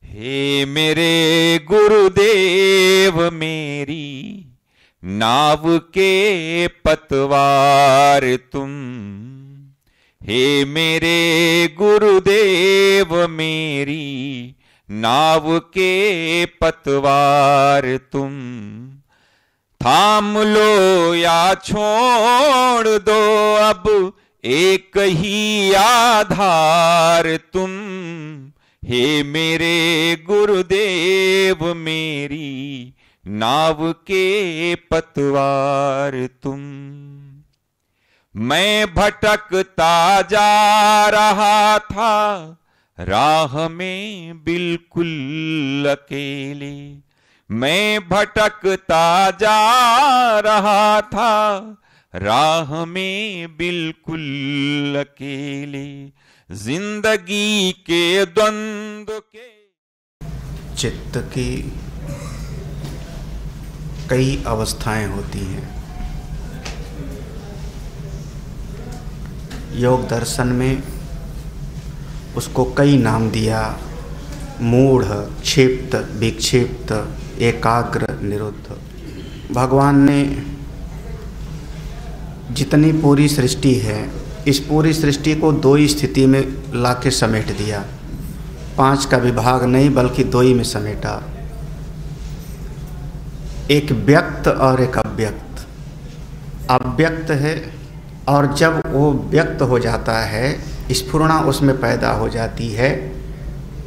हे मेरे गुरुदेव मेरी नाव के पतवार तुम। हे मेरे गुरुदेव मेरी नाव के पतवार तुम। थाम लो या छोड़ दो अब एक ही आधार तुम। हे मेरे गुरुदेव मेरी नाव के पतवार तुम। मैं भटकता जा रहा था राह में बिल्कुल अकेले। मैं भटकता जा रहा था राह में बिल्कुल अकेले। जिंदगी के द्वंद्व के। चित्त की कई अवस्थाएं होती हैं। योग दर्शन में उसको कई नाम दिया, मूढ़, क्षिप्त, विक्षिप्त, एकाग्र, निरुद्ध। भगवान ने जितनी पूरी सृष्टि है, इस पूरी सृष्टि को दो ही स्थिति में लाके समेट दिया। 5 का विभाग नहीं बल्कि 2 ही में समेटा। एक व्यक्त और एक अव्यक्त। अव्यक्त है और जब वो व्यक्त हो जाता है, स्फुरणा उसमें पैदा हो जाती है,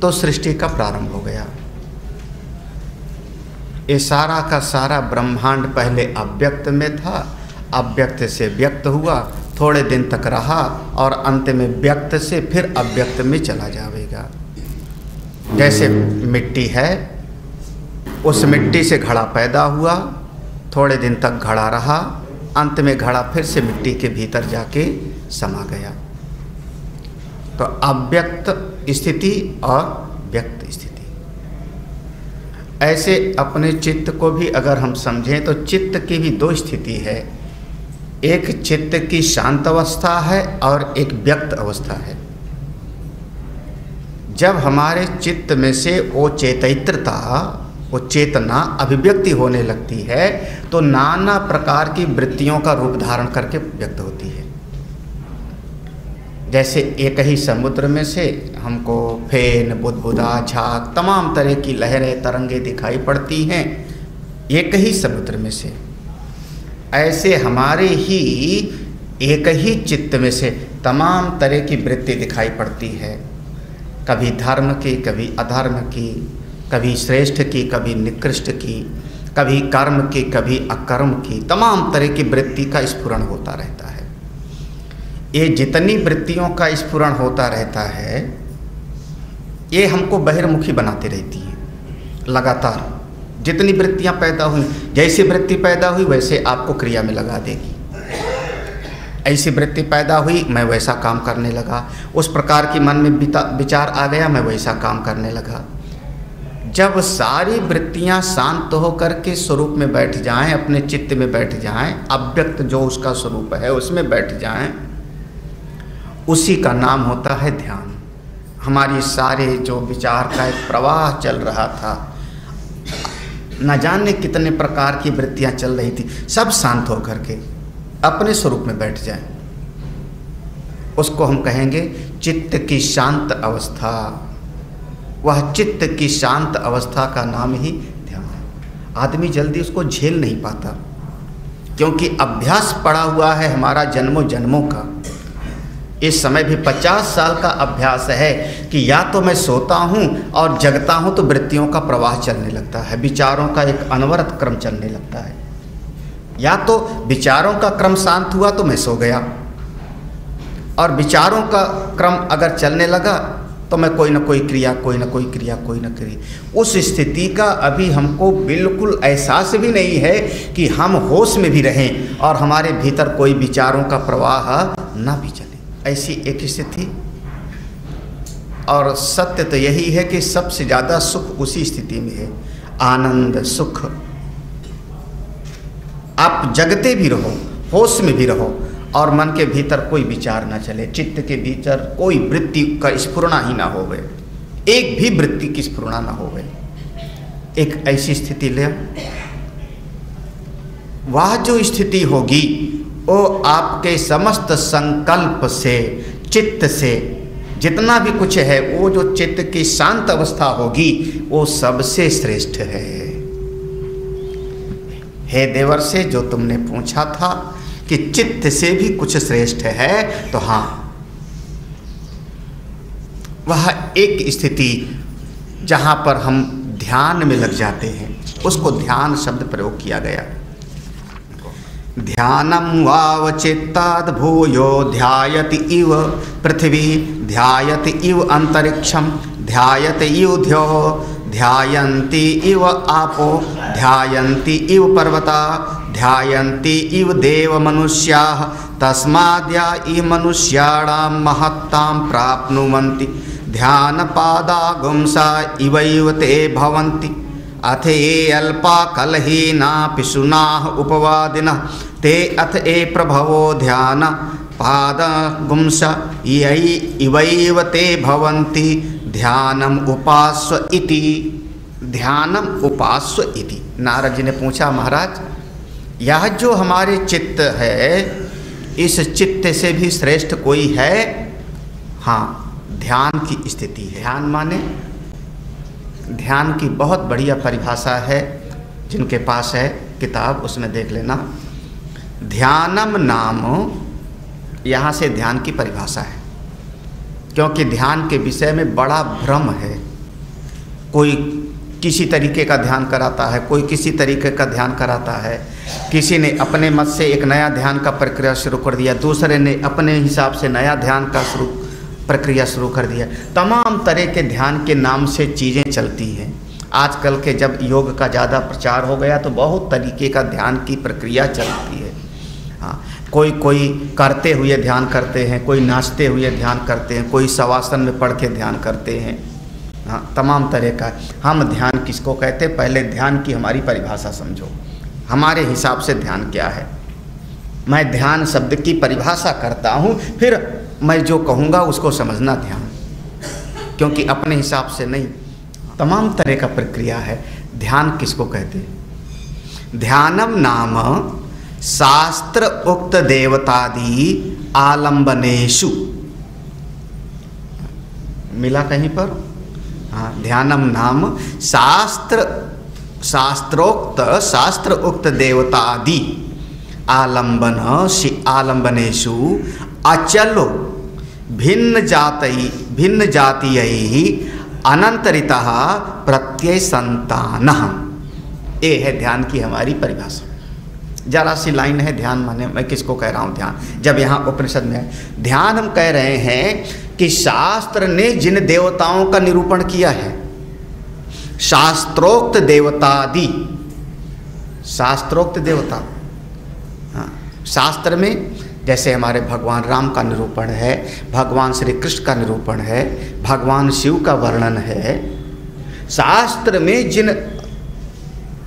तो सृष्टि का प्रारंभ हो गया। ये सारा का सारा ब्रह्मांड पहले अव्यक्त में था, अव्यक्त से व्यक्त हुआ, थोड़े दिन तक रहा और अंत में व्यक्त से फिर अव्यक्त में चला जाएगा। जैसे मिट्टी है, उस मिट्टी से घड़ा पैदा हुआ, थोड़े दिन तक घड़ा रहा, अंत में घड़ा फिर से मिट्टी के भीतर जाके समा गया। तो अव्यक्त स्थिति और व्यक्त स्थिति। ऐसे अपने चित्त को भी अगर हम समझें तो चित्त की भी 2 स्थिति है। एक चित्त की शांत अवस्था है और एक व्यक्त अवस्था है। जब हमारे चित्त में से वो चेतैत्रता, वो चेतना अभिव्यक्ति होने लगती है, तो नाना प्रकार की वृत्तियों का रूप धारण करके व्यक्त होती है। जैसे एक ही समुद्र में से हमको फेन, बुदबुदा, झाग, तमाम तरह की लहरें, तरंगे दिखाई पड़ती हैं, एक ही समुद्र में से। ऐसे हमारे ही एक ही चित्त में से तमाम तरह की वृत्ति दिखाई पड़ती है। कभी धर्म की, कभी अधर्म की, कभी श्रेष्ठ की, कभी निकृष्ट की, कभी कर्म की, कभी अकर्म की, तमाम तरह की वृत्ति का स्फुरण होता रहता है। ये जितनी वृत्तियों का स्फुरण होता रहता है, ये हमको बहिर्मुखी बनाती रहती हैं लगातार। जितनी वृत्तियां पैदा हुई, जैसी वृत्ति पैदा हुई वैसे आपको क्रिया में लगा देगी। ऐसी वृत्ति पैदा हुई, मैं वैसा काम करने लगा। उस प्रकार की मन में विचार आ गया, मैं वैसा काम करने लगा। जब सारी वृत्तियां शांत होकर के स्वरूप में बैठ जाएं, अपने चित्त में बैठ जाएं, अव्यक्त जो उसका स्वरूप है उसमें बैठ जाएं, उसी का नाम होता है ध्यान। हमारी सारे जो विचार का एक प्रवाह चल रहा था, न जाने कितने प्रकार की वृत्तियां चल रही थी, सब शांत होकर के अपने स्वरूप में बैठ जाएं, उसको हम कहेंगे चित्त की शांत अवस्था। वह चित्त की शांत अवस्था का नाम ही ध्यान है। आदमी जल्दी उसको झेल नहीं पाता, क्योंकि अभ्यास पड़ा हुआ है हमारा जन्मों जन्मों का। इस समय भी 50 साल का अभ्यास है कि या तो मैं सोता हूँ और जगता हूँ तो वृत्तियों का प्रवाह चलने लगता है, विचारों का एक अनवरत क्रम चलने लगता है। या तो विचारों का क्रम शांत हुआ तो मैं सो गया, और विचारों का क्रम अगर चलने लगा तो मैं कोई ना कोई क्रिया, कोई ना कोई क्रिया, कोई ना क्रिया। उस स्थिति का अभी हमको बिल्कुल एहसास भी नहीं है कि हम होश में भी रहें और हमारे भीतर कोई विचारों का प्रवाह ना भी चले। ऐसी एक स्थिति। और सत्य तो यही है कि सबसे ज़्यादा सुख उसी स्थिति में है, आनंद, सुख। आप जगते भी रहो, होश में भी रहो और मन के भीतर कोई विचार ना चले, चित्त के भीतर कोई वृत्ति का स्फुरना ही ना होवे, एक भी वृत्ति की स्फुरणा न हो गई। एक ऐसी स्थिति ले, वह जो स्थिति होगी वो आपके समस्त संकल्प से, चित्त से, जितना भी कुछ है, वो जो चित्त की शांत अवस्था होगी वो सबसे श्रेष्ठ है। हे देवर से, जो तुमने पूछा था कि चित्त से भी कुछ श्रेष्ठ है, तो हाँ, वह एक स्थिति जहाँ पर हम ध्यान में लग जाते हैं, उसको ध्यान शब्द प्रयोग किया गया। ध्यानम वाव चित्ताद् भूयो ध्यायति इव पृथ्वी ध्यायति इव अंतरिक्षम ध्यायति इव द्यो ध्यायन्ति इव आपो ध्यायन्ति इव पर्वता ध्यायन्ति इव देव मनुष्याः तस्माद्या इ मनुष्याणां महत्तां प्राप्नुवन्ति ध्यानपादागुंसा इवैव ते भवन्ति अथ ये अल्पा कलहीना पिशुनाः उपवादिनः ते अथ ए प्रभवो ध्यान पादगुंस इवैव ते भवन्ति ध्यानम उपास्व इति। ध्यानम उपास्व इति। नारद जी ने पूछा, महाराज, यह जो हमारे चित्त है, इस चित्त से भी श्रेष्ठ कोई है? हाँ, ध्यान की स्थिति है। ध्यान माने, ध्यान की बहुत बढ़िया परिभाषा है, जिनके पास है किताब उसमें देख लेना। ध्यानम नाम, यहाँ से ध्यान की परिभाषा है, क्योंकि ध्यान के विषय में बड़ा भ्रम है। कोई किसी तरीके का ध्यान कराता है, कोई किसी तरीके का ध्यान कराता है। किसी ने अपने मत से एक नया ध्यान का प्रक्रिया शुरू कर दिया, दूसरे ने अपने हिसाब से नया ध्यान का प्रक्रिया शुरू कर दिया। तमाम तरह के ध्यान के नाम से चीज़ें चलती हैं। आजकल के जब योग का ज़्यादा प्रचार हो गया तो बहुत तरीके का ध्यान की प्रक्रिया चलती है। हाँ, कोई करते हुए ध्यान करते हैं, कोई नाचते हुए ध्यान करते हैं, कोई शवासन में पढ़ के ध्यान करते हैं। हाँ, तमाम तरह का। हम ध्यान किसको कहते हैं? पहले ध्यान की हमारी परिभाषा समझो। हमारे हिसाब से ध्यान क्या है? मैं ध्यान शब्द की परिभाषा करता हूँ, फिर मैं जो कहूँगा उसको समझना ध्यान, क्योंकि अपने हिसाब से नहीं। तमाम तरह का प्रक्रिया है। ध्यान किसको कहते हैं? ध्यानम नाम शास्त्र उक्त देवतादि आलंबनेषु। मिला कहीं पर? हाँ, ध्यानम नाम शास्त्र उक्त देवतादि आलंबनेषु अचलो भिन्न जातीय अनंतरितः प्रत्यय संतानः। ये है ध्यान की हमारी परिभाषा। जरा सी लाइन है। ध्यान माने, मैं किसको कह रहा हूँ ध्यान? जब यहाँ उपनिषद में है ध्यान, हम कह रहे हैं कि शास्त्र ने जिन देवताओं का निरूपण किया है, शास्त्रोक्त देवतादि, शास्त्रोक्त देवता। हाँ, शास्त्र में जैसे हमारे भगवान राम का निरूपण है, भगवान श्री कृष्ण का निरूपण है, भगवान शिव का वर्णन है। शास्त्र में जिन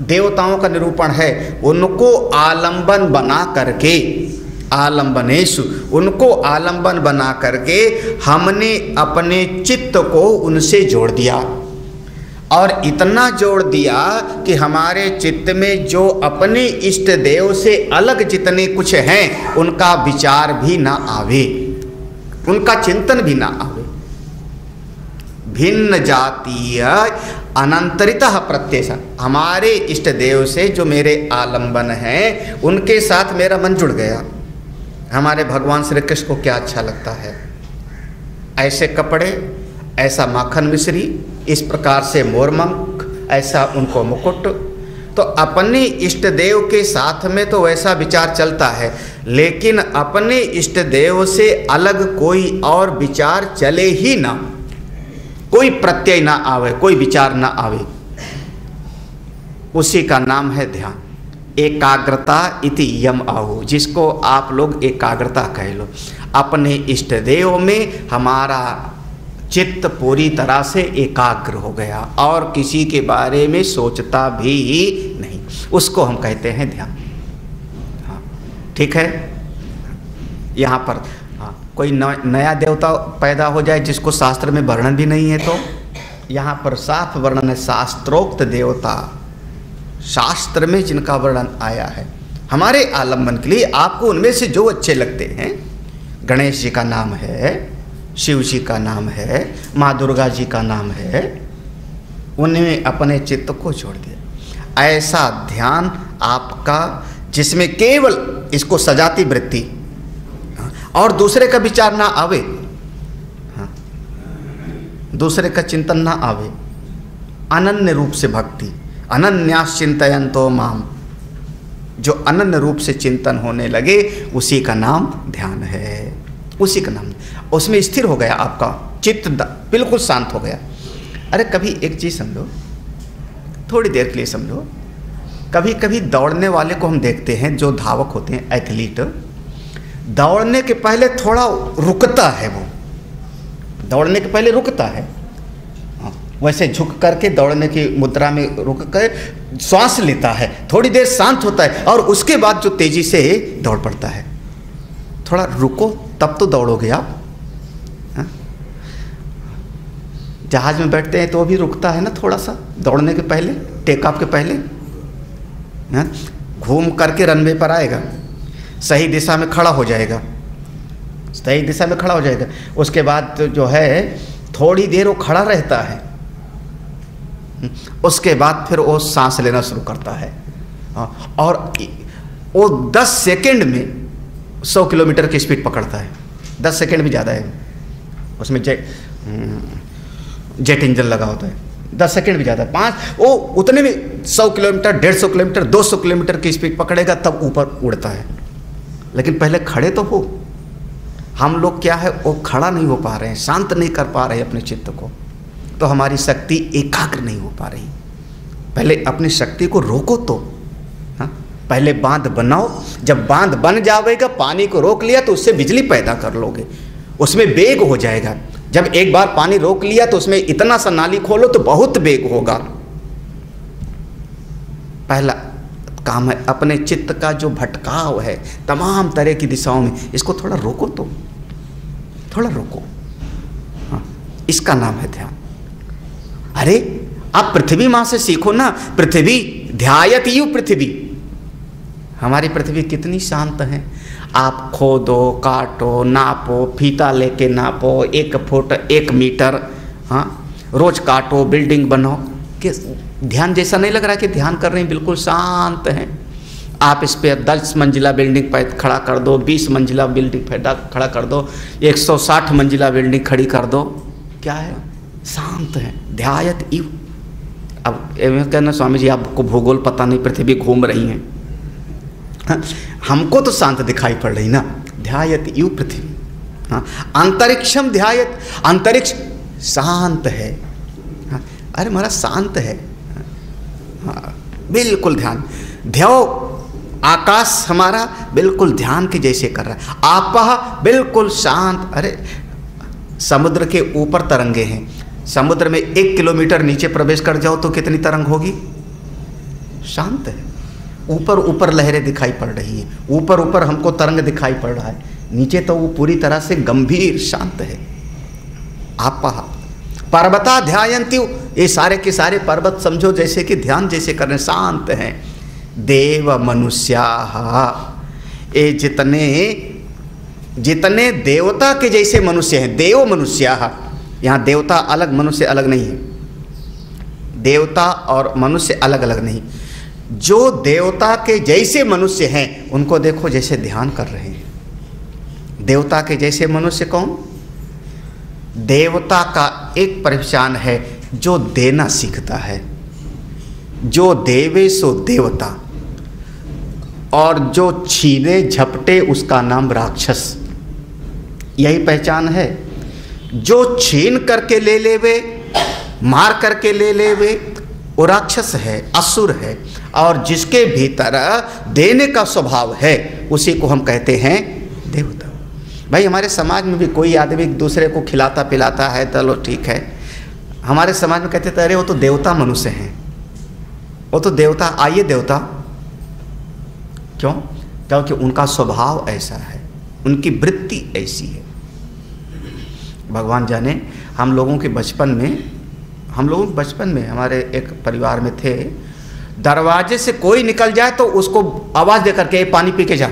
देवताओं का निरूपण है उनको आलंबन बना करके, आलंबनेषु, उनको आलंबन बना करके हमने अपने चित्त को उनसे जोड़ दिया, और इतना जोड़ दिया कि हमारे चित्त में जो अपने इष्ट देव से अलग जितने कुछ हैं उनका विचार भी ना आवे, उनका चिंतन भी ना आवे। भिन्न जातीय अनंतरितः प्रत्यय, हमारे इष्ट देव से जो मेरे आलंबन हैं उनके साथ मेरा मन जुड़ गया। हमारे भगवान श्री कृष्ण को क्या अच्छा लगता है? ऐसे कपड़े, ऐसा माखन मिश्री, इस प्रकार से मोरमंक, ऐसा उनको मुकुट। तो अपने इष्ट देव के साथ में तो वैसा विचार चलता है, लेकिन अपने इष्ट देव से अलग कोई और विचार चले ही ना, कोई प्रत्यय ना आवे, कोई विचार ना आवे। उसी का नाम है ध्यान। एकाग्रता इति यम आहु, जिसको आप लोग एकाग्रता कह लो। अपने इष्ट देव में हमारा चित्त पूरी तरह से एकाग्र हो गया और किसी के बारे में सोचता भी नहीं, उसको हम कहते हैं ध्यान। हाँ, ठीक है। यहाँ पर हाँ, कोई नया देवता पैदा हो जाए जिसको शास्त्र में वर्णन भी नहीं है, यहाँ पर साफ वर्णन है, शास्त्रोक्त देवता, शास्त्र में जिनका वर्णन आया है हमारे आलम्बन के लिए। आपको उनमें से जो अच्छे लगते हैं, गणेश जी का नाम है, शिव जी का नाम है, माँ दुर्गा जी का नाम है, उनमें अपने चित्त को जोड़ दिया। ऐसा ध्यान आपका जिसमें केवल इसको सजाती वृत्ति और दूसरे का विचार ना आवे, दूसरे का चिंतन ना आवे, अनन्य रूप से भक्ति, अनन्यास चिंतयन्तो माम, जो अनन्य रूप से चिंतन होने लगे उसी का नाम ध्यान है, उसी का नाम। उसमें स्थिर हो गया आपका चित्त, बिल्कुल शांत हो गया। अरे कभी एक चीज़ समझो, थोड़ी देर के लिए समझो, कभी कभी दौड़ने वाले को हम देखते हैं, जो धावक होते हैं, एथलीट, दौड़ने के पहले थोड़ा रुकता है, वो दौड़ने के पहले रुकता है, वैसे झुक करके दौड़ने की मुद्रा में रुक कर श्वास लेता है, थोड़ी देर शांत होता है और उसके बाद जो तेजी से दौड़ पड़ता है। थोड़ा रुको तब तो दौड़ोगे आप। जहाज में बैठते हैं तो भी रुकता है ना थोड़ा सा, दौड़ने के पहले, टेक ऑफ के पहले, घूम करके रनवे पर आएगा, सही दिशा में खड़ा हो जाएगा, सही दिशा में खड़ा हो जाएगा। उसके बाद जो है थोड़ी देर वो खड़ा रहता है, उसके बाद फिर वो सांस लेना शुरू करता है और वो 10 सेकंड में 100 किलोमीटर की स्पीड पकड़ता है। 10 सेकंड भी ज़्यादा है, उसमें जेट इंजन लगा होता है, 10 सेकंड भी ज़्यादा है। 5 वो उतने में 100 किलोमीटर, 150 किलोमीटर, 200 किलोमीटर की स्पीड पकड़ेगा, तब ऊपर उड़ता है। लेकिन पहले खड़े तो हो। हम लोग क्या है, वो खड़ा नहीं हो पा रहे हैं, शांत नहीं कर पा रहे हैं अपने चित्त को, तो हमारी शक्ति एकाग्र नहीं हो पा रही। पहले अपनी शक्ति को रोको तो, हाँ, पहले बांध बनाओ। जब बांध बन जाएगा, पानी को रोक लिया तो उससे बिजली पैदा कर लोगे, उसमें वेग हो जाएगा। जब एक बार पानी रोक लिया तो उसमें इतना सा नाली खोलो तो बहुत वेग होगा। पहला काम है अपने चित्त का जो भटकाव है तमाम तरह की दिशाओं में, इसको थोड़ा रोको तो, थोड़ा रोको। हाँ, इसका नाम है ध्यान। अरे आप पृथ्वी माँ से सीखो ना, पृथ्वी ध्यायति पृथ्वी। हमारी पृथ्वी कितनी शांत है। आप खोदो, काटो, नापो, फीता लेके नापो, 1 फुट 1 मीटर, हाँ, रोज काटो, बिल्डिंग बनाओ, कि ध्यान जैसा नहीं लग रहा कि ध्यान कर रहे हैं, बिल्कुल शांत हैं। आप इस पे 10 मंजिला बिल्डिंग पर खड़ा कर दो, 20 मंजिला बिल्डिंग पर खड़ा कर दो, 160 मंजिला बिल्डिंग खड़ी कर दो, क्या है, शांत है। ध्यायत इव। अब कहना स्वामी जी आपको भूगोल पता नहीं, पृथ्वी घूम रही है, हाँ, हमको तो शांत दिखाई पड़ रही ना। ध्यायत इव पृथ्वी। हाँ, अंतरिक्षम ध्यायत, अंतरिक्ष शांत है। हाँ, अरे महाराज शांत है। हाँ, बिल्कुल ध्यान। ध्याओ, आकाश हमारा बिल्कुल ध्यान के जैसे कर रहा है। आपा बिल्कुल शांत। अरे समुद्र के ऊपर तरंगे हैं, समुद्र में 1 किलोमीटर नीचे प्रवेश कर जाओ तो कितनी तरंग होगी, शांत है। ऊपर ऊपर लहरें दिखाई पड़ रही है, ऊपर ऊपर हमको तरंग दिखाई पड़ रहा है, नीचे तो वो पूरी तरह से गंभीर शांत है। आपा पर्वता ध्यायन्ति, ये सारे के सारे पर्वत समझो जैसे कि ध्यान जैसे करने, शांत हैं। देव मनुष्याः, ये जितने देवता के जैसे मनुष्य हैं, देव मनुष्याः, यहाँ देवता अलग मनुष्य अलग नहीं है, देवता और मनुष्य अलग अलग नहीं। जो देवता के जैसे मनुष्य हैं उनको देखो जैसे ध्यान कर रहे हैं। देवता के जैसे मनुष्य कौन? देवता का एक पहचान है जो देना सीखता है, जो देवे सो देवता, और जो छीने झपटे उसका नाम राक्षस। यही पहचान है। जो छीन करके ले लेवे, मार करके ले लेवे, वो राक्षस है, असुर है। और जिसके भीतर देने का स्वभाव है उसी को हम कहते हैं देवता। भाई हमारे समाज में भी कोई आदमी दूसरे को खिलाता पिलाता है, चलो ठीक है, हमारे समाज में कहते थे अरे वो तो देवता मनुष्य हैं, वो तो देवता, आइए देवता। क्यों? क्योंकि उनका स्वभाव ऐसा है, उनकी वृत्ति ऐसी है। भगवान जाने हम लोगों के बचपन में हम लोग बचपन में हमारे एक परिवार में थे, दरवाजे से कोई निकल जाए तो उसको आवाज़ दे करके पानी पी के जा,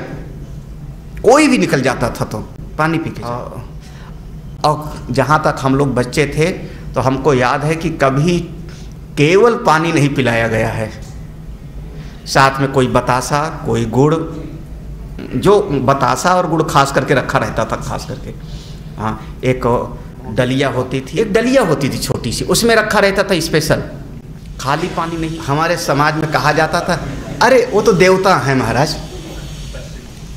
कोई भी निकल जाता था तो पानी पी के जा। और जहाँ तक हम लोग बच्चे थे तो हमको याद है कि कभी केवल पानी नहीं पिलाया गया है, साथ में कोई बतासा, कोई गुड़, जो बतासा और गुड़ खास करके रखा रहता था, खास करके। हाँ, एक डलिया होती थी, एक डलिया होती थी छोटी सी, उसमें रखा रहता था स्पेशल, खाली पानी नहीं। हमारे समाज में कहा जाता था, अरे वो तो देवता है महाराज,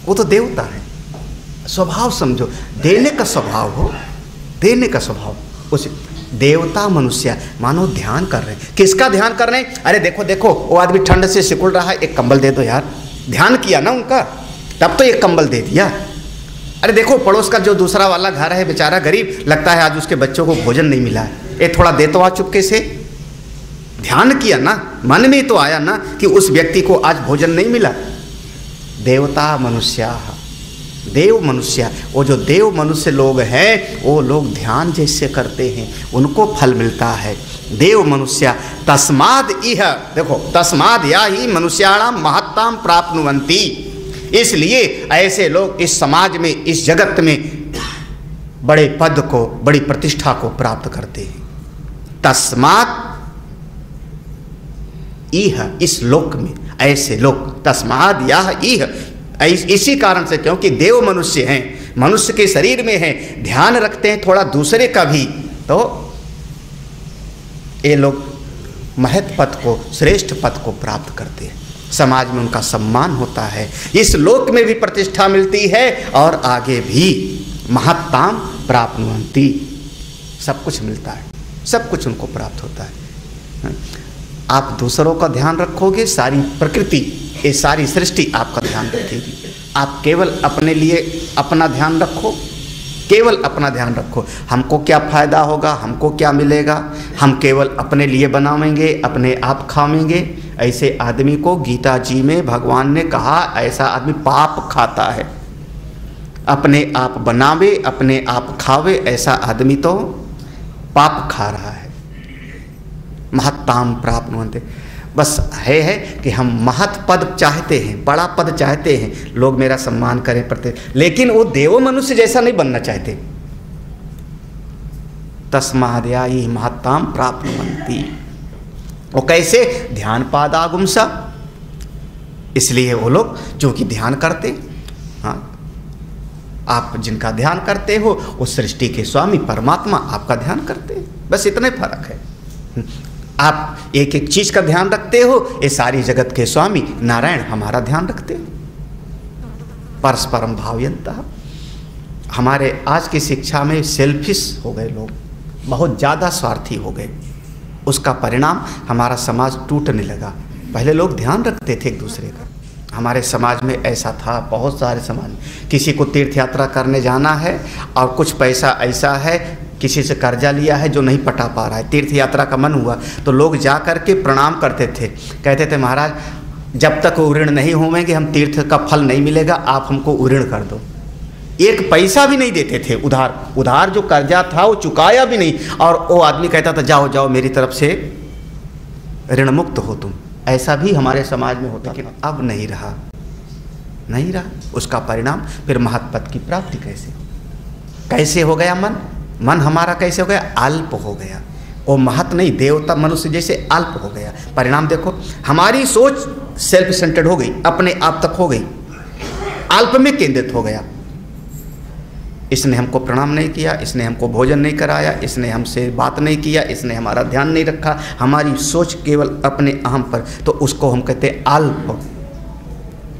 वो तो देवता है। स्वभाव समझो, देने का स्वभाव हो, देने का स्वभाव। उस देवता मनुष्य मानो ध्यान कर रहे हैं। किसका ध्यान कर रहे हैं? अरे देखो देखो वो आदमी ठंड से सिकुड़ रहा है, एक कंबल दे दो यार। ध्यान किया ना उनका, तब तो एक कंबल दे दिया। अरे देखो पड़ोस का जो दूसरा वाला घर है, बेचारा गरीब, लगता है आज उसके बच्चों को भोजन नहीं मिला है, ये थोड़ा दे तो आ चुपके से। ध्यान किया ना, मन में तो आया ना कि उस व्यक्ति को आज भोजन नहीं मिला। देवता मनुष्य, देव मनुष्य, वो जो देव मनुष्य लोग हैं वो लोग ध्यान जैसे करते हैं, उनको फल मिलता है। देव मनुष्य तस्माद इह, देखो तस्माद या ही मनुष्याणाम महत्ताम प्राप्नुवन्ति, इसलिए ऐसे लोग इस समाज में, इस जगत में बड़े पद को, बड़ी प्रतिष्ठा को प्राप्त करते हैं। तस्मात इह, इस लोक में ऐसे लोग, तस्माद यह इह, इसी कारण से, क्योंकि देव मनुष्य हैं, मनुष्य के शरीर में हैं, ध्यान रखते हैं थोड़ा दूसरे का भी, तो ये लोग महत् पद को, श्रेष्ठ पद को प्राप्त करते हैं। समाज में उनका सम्मान होता है, इस लोक में भी प्रतिष्ठा मिलती है और आगे भी महत्ताम प्राप्नुवन्ति, सब कुछ मिलता है, सब कुछ उनको प्राप्त होता है। आप दूसरों का ध्यान रखोगे, सारी प्रकृति, ये सारी सृष्टि आपका ध्यान रखेगी। आप केवल अपने लिए अपना ध्यान रखो, केवल अपना ध्यान रखो, हमको क्या फ़ायदा होगा, हमको क्या मिलेगा, हम केवल अपने लिए बनावेंगे, अपने आप खावेंगे। ऐसे आदमी को गीता जी में भगवान ने कहा, ऐसा आदमी पाप खाता है। अपने आप बनावे, अपने आप खावे, ऐसा आदमी तो पाप खा रहा है। महत्ताम प्राप्नुवन्ति, बस है कि हम महत् पद चाहते हैं, बड़ा पद चाहते हैं, लोग मेरा सम्मान करें प्रत्येक, लेकिन वो देव मनुष्य जैसा नहीं बनना चाहते। तस्माद्यायि महत्ताम प्राप्नुवन्ति, वो कैसे? ध्यान पादागुंसा, इसलिए वो लोग जो कि ध्यान करते। हाँ, आप जिनका ध्यान करते हो वो सृष्टि के स्वामी परमात्मा आपका ध्यान करते हैं, बस इतना ही फर्क है। आप एक एक चीज़ का ध्यान रखते हो, ये सारी जगत के स्वामी नारायण हमारा ध्यान रखते हैं। परस्परम भावयन्तः। हमारे आज की शिक्षा में सेल्फिश हो गए लोग, बहुत ज़्यादा स्वार्थी हो गए, उसका परिणाम हमारा समाज टूटने लगा। पहले लोग ध्यान रखते थे एक दूसरे का, हमारे समाज में ऐसा था, बहुत सारे समाज, किसी को तीर्थ यात्रा करने जाना है और कुछ पैसा ऐसा है, किसी से कर्जा लिया है जो नहीं पटा पा रहा है, तीर्थ यात्रा का मन हुआ तो लोग जा कर के प्रणाम करते थे, कहते थे महाराज जब तक ऋण नहीं होवेंगे हम तीर्थ का फल नहीं मिलेगा, आप हमको ऋण कर दो। एक पैसा भी नहीं देते थे, उधार जो कर्जा था वो चुकाया भी नहीं, और वो आदमी कहता था जाओ जाओ मेरी तरफ से ऋण मुक्त हो तुम। ऐसा भी हमारे समाज में होता, लेकिन अब नहीं रहा, नहीं रहा। उसका परिणाम फिर महत् पद की प्राप्ति कैसे हो गया? मन हमारा कैसे हो गया? अल्प हो गया। वो महत् नहीं, देवता मनुष्य जैसे अल्प हो गया। परिणाम देखो, हमारी सोच सेल्फ सेंटर्ड हो गई, अपने आप तक हो गई, अल्प में केंद्रित हो गया। इसने हमको प्रणाम नहीं किया, इसने हमको भोजन नहीं कराया, इसने हमसे बात नहीं किया, इसने हमारा ध्यान नहीं रखा, हमारी सोच केवल अपने अहम पर, तो उसको हम कहते हैं अल्प।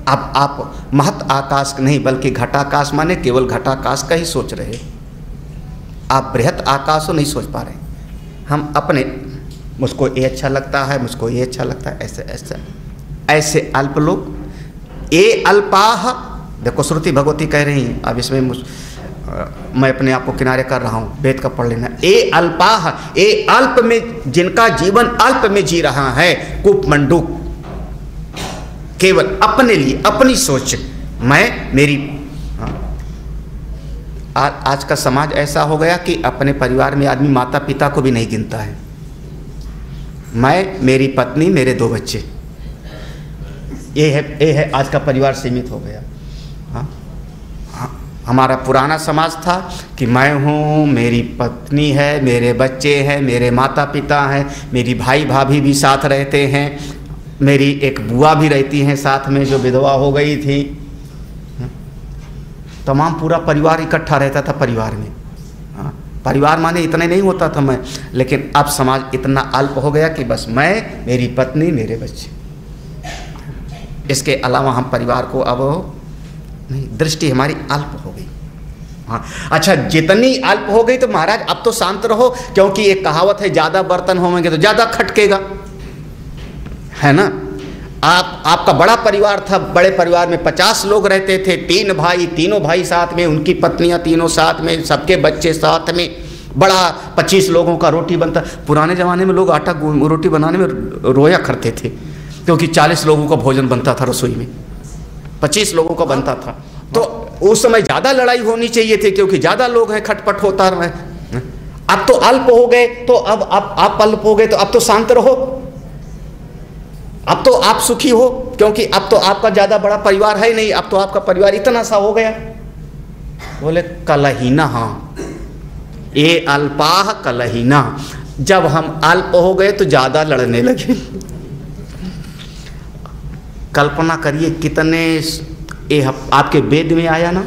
अब आप महत् आकाश नहीं बल्कि घटाकाश माने केवल घटाकाश का ही सोच रहे, आप बृहत आकाश को नहीं सोच पा रहे। हम अपने, मुझको ये अच्छा लगता है, मुझको ये अच्छा लगता है, ऐसे ऐसे ऐसे अल्प लोग। ए अल्पाह, देखो श्रुति भगवती कह रही हैं, अब इसमें मैं अपने आप को किनारे कर रहा हूँ, वेद का पढ़ लेना। ए अल्पाह, ए अल्प में, जिनका जीवन अल्प में जी रहा है, कुपमंडूक, केवल अपने लिए, अपनी सोच, मैं मेरी। आज का समाज ऐसा हो गया कि अपने परिवार में आदमी माता पिता को भी नहीं गिनता है। मैं, मेरी पत्नी, मेरे 2 बच्चे, ये है आज का परिवार सीमित हो गया। हाँ, हमारा पुराना समाज था कि मैं हूँ, मेरी पत्नी है, मेरे बच्चे हैं, मेरे माता पिता हैं, मेरी भाई भाभी भी साथ रहते हैं, मेरी एक बुआ भी रहती हैं साथ में जो विधवा हो गई थी। तमाम पूरा परिवार इकट्ठा रहता था परिवार में। हाँ, परिवार माने इतने नहीं होता था मैं, लेकिन अब समाज इतना अल्प हो गया कि बस मैं, मेरी पत्नी, मेरे बच्चे, इसके अलावा हम परिवार को अब नहीं, दृष्टि हमारी अल्प हो गई। हाँ, अच्छा, जितनी अल्प हो गई तो महाराज अब तो शांत रहो, क्योंकि एक कहावत है, ज़्यादा बर्तन होंगे तो ज़्यादा खटकेगा, है ना। आपका बड़ा परिवार था, बड़े परिवार में 50 लोग रहते थे, 3 भाई, तीनों भाई साथ में, उनकी पत्नियां तीनों साथ में, सबके बच्चे साथ में, बड़ा 25 लोगों का रोटी बनता। पुराने ज़माने में लोग आटा रोटी बनाने में रोया करते थे, क्योंकि 40 लोगों का भोजन बनता था रसोई में, 25 लोगों का बनता था। तो उस समय ज़्यादा लड़ाई होनी चाहिए थी, क्योंकि ज़्यादा लोग हैं, खटपट होता रहे। अब तो अल्प हो गए, तो अब आप अल्प हो गए तो अब तो शांत रहो, अब तो आप सुखी हो, क्योंकि अब तो आपका ज़्यादा बड़ा परिवार है नहीं, अब तो आपका परिवार इतना सा हो गया। बोले कलहीना, हाँ, ये अल्पाह कलहीना, जब हम अल्प हो गए तो ज़्यादा लड़ने लगे। कल्पना करिए कितने, ये आपके वेद में आया ना,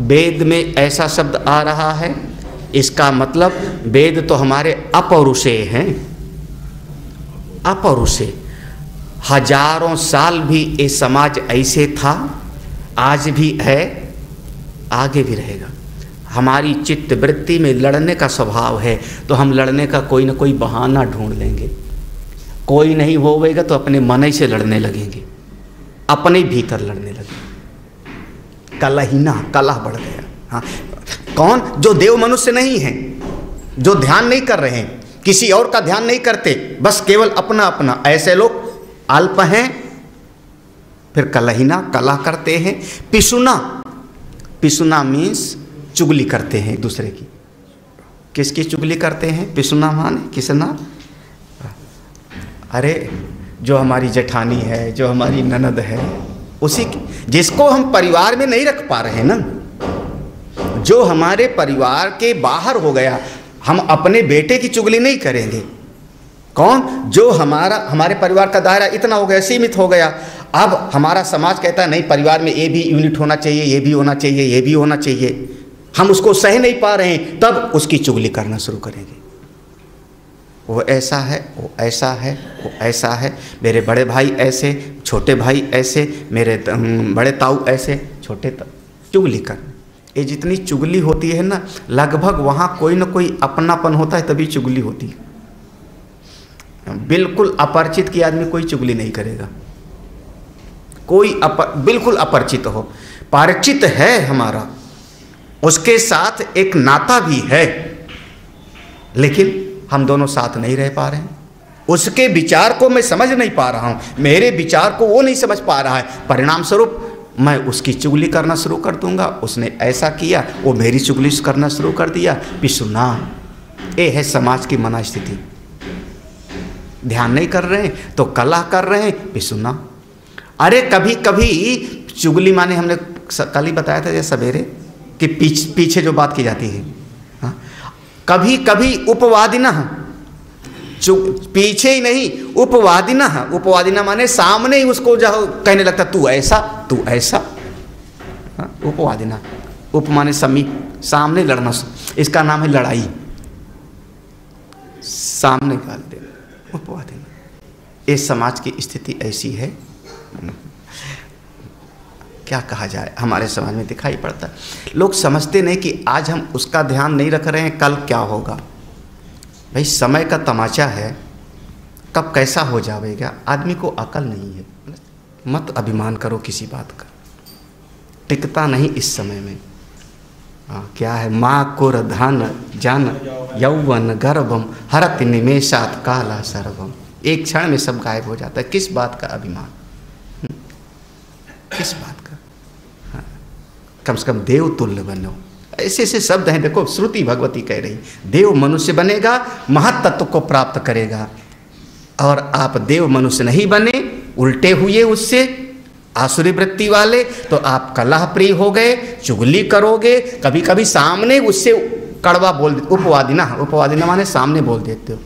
वेद में ऐसा शब्द आ रहा है, इसका मतलब वेद तो हमारे अपौरुषेय हैं, अपौरुषेय। हजारों साल भी ये समाज ऐसे था, आज भी है, आगे भी रहेगा। हमारी चित्त वृत्ति में लड़ने का स्वभाव है, तो हम लड़ने का कोई ना कोई बहाना ढूंढ लेंगे। कोई नहीं होगा तो अपने मन ही से लड़ने लगेंगे, अपने भीतर लड़ने लगेंगे। कलहीना, कलह बढ़ गया। हाँ, कौन? जो देव मनुष्य नहीं है, जो ध्यान नहीं कर रहे हैं, किसी और का ध्यान नहीं करते, बस केवल अपना अपना, ऐसे लोग अल्प हैं। फिर कलहीना, कलह करते हैं। पिसुना, पिसुना मीन्स चुगली करते हैं एक दूसरे की। किसकी चुगली करते हैं? पिसुना माने किसना? अरे जो हमारी जेठानी है, जो हमारी ननद है, उसी की, जिसको हम परिवार में नहीं रख पा रहे ना, जो हमारे परिवार के बाहर हो गया, हम अपने बेटे की चुगली नहीं करेंगे। कौन? जो हमारे परिवार का दायरा इतना हो गया, सीमित हो गया। अब हमारा समाज कहता है नहीं, परिवार में ये भी यूनिट होना चाहिए, ये भी होना चाहिए, ये भी होना चाहिए, हम उसको सह नहीं पा रहे हैं, तब उसकी चुगली करना शुरू करेंगे। वो ऐसा है, वो ऐसा है, वो ऐसा है, मेरे बड़े भाई ऐसे, छोटे भाई ऐसे, मेरे बड़े ताऊ ऐसे, छोटे चुगली कर। ये जितनी चुगली होती है ना, लगभग वहाँ कोई ना कोई अपनापन होता है, तभी चुगली होती है। बिल्कुल अपरिचित की आदमी कोई चुगली नहीं करेगा, कोई बिल्कुल अपरिचित हो। परिचित है हमारा, उसके साथ एक नाता भी है, लेकिन हम दोनों साथ नहीं रह पा रहे हैं। उसके विचार को मैं समझ नहीं पा रहा हूँ, मेरे विचार को वो नहीं समझ पा रहा है। परिणाम स्वरूप मैं उसकी चुगली करना शुरू कर दूंगा। उसने ऐसा किया, वो मेरी चुगली करना शुरू कर दिया। पिसुना, ये है समाज की मना स्थिति। ध्यान नहीं कर रहे हैं तो कलह कर रहे हैं, पिसुना। अरे कभी कभी चुगली माने, हमने कल ही बताया था जैसे सवेरे, कि पीछे जो बात की जाती है। हाँ? कभी कभी उपवादिना, पीछे ही नहीं, उपवादिना। उपवादिना माने सामने ही उसको जो कहने लगता तू ऐसा, तू ऐसा। हाँ? उपवादिना, उप माने समीप, सामने लड़ना, इसका नाम है लड़ाई, सामने गाल देना, उपवादिना। इस समाज की स्थिति ऐसी है, क्या कहा जाए, हमारे समाज में दिखाई पड़ता है। लोग समझते नहीं कि आज हम उसका ध्यान नहीं रख रहे हैं, कल क्या होगा। भाई समय का तमाचा है, कब कैसा हो जाएगा आदमी को अकल नहीं है। मत अभिमान करो किसी बात का, टिकता नहीं इस समय में। क्या है? माँ कुर धन जन यौवन गर्भम हरत निमेषात काला सर्वम। एक क्षण में सब गायब हो जाता है। किस बात का अभिमान, किस बात का? हाँ, कम से कम देव तुल्य बनो। ऐसे ऐसे शब्द हैं, देखो श्रुति भगवती कह रही, देव मनुष्य बनेगा, महत तत्व को प्राप्त करेगा। और आप देव मनुष्य नहीं बने, उल्टे हुए उससे आसुरी वृत्ति वाले, तो आप कलह प्रिय हो गए, चुगली करोगे, कभी कभी सामने उससे कड़वा बोल देते। उपवादिना माने सामने बोल देते हो,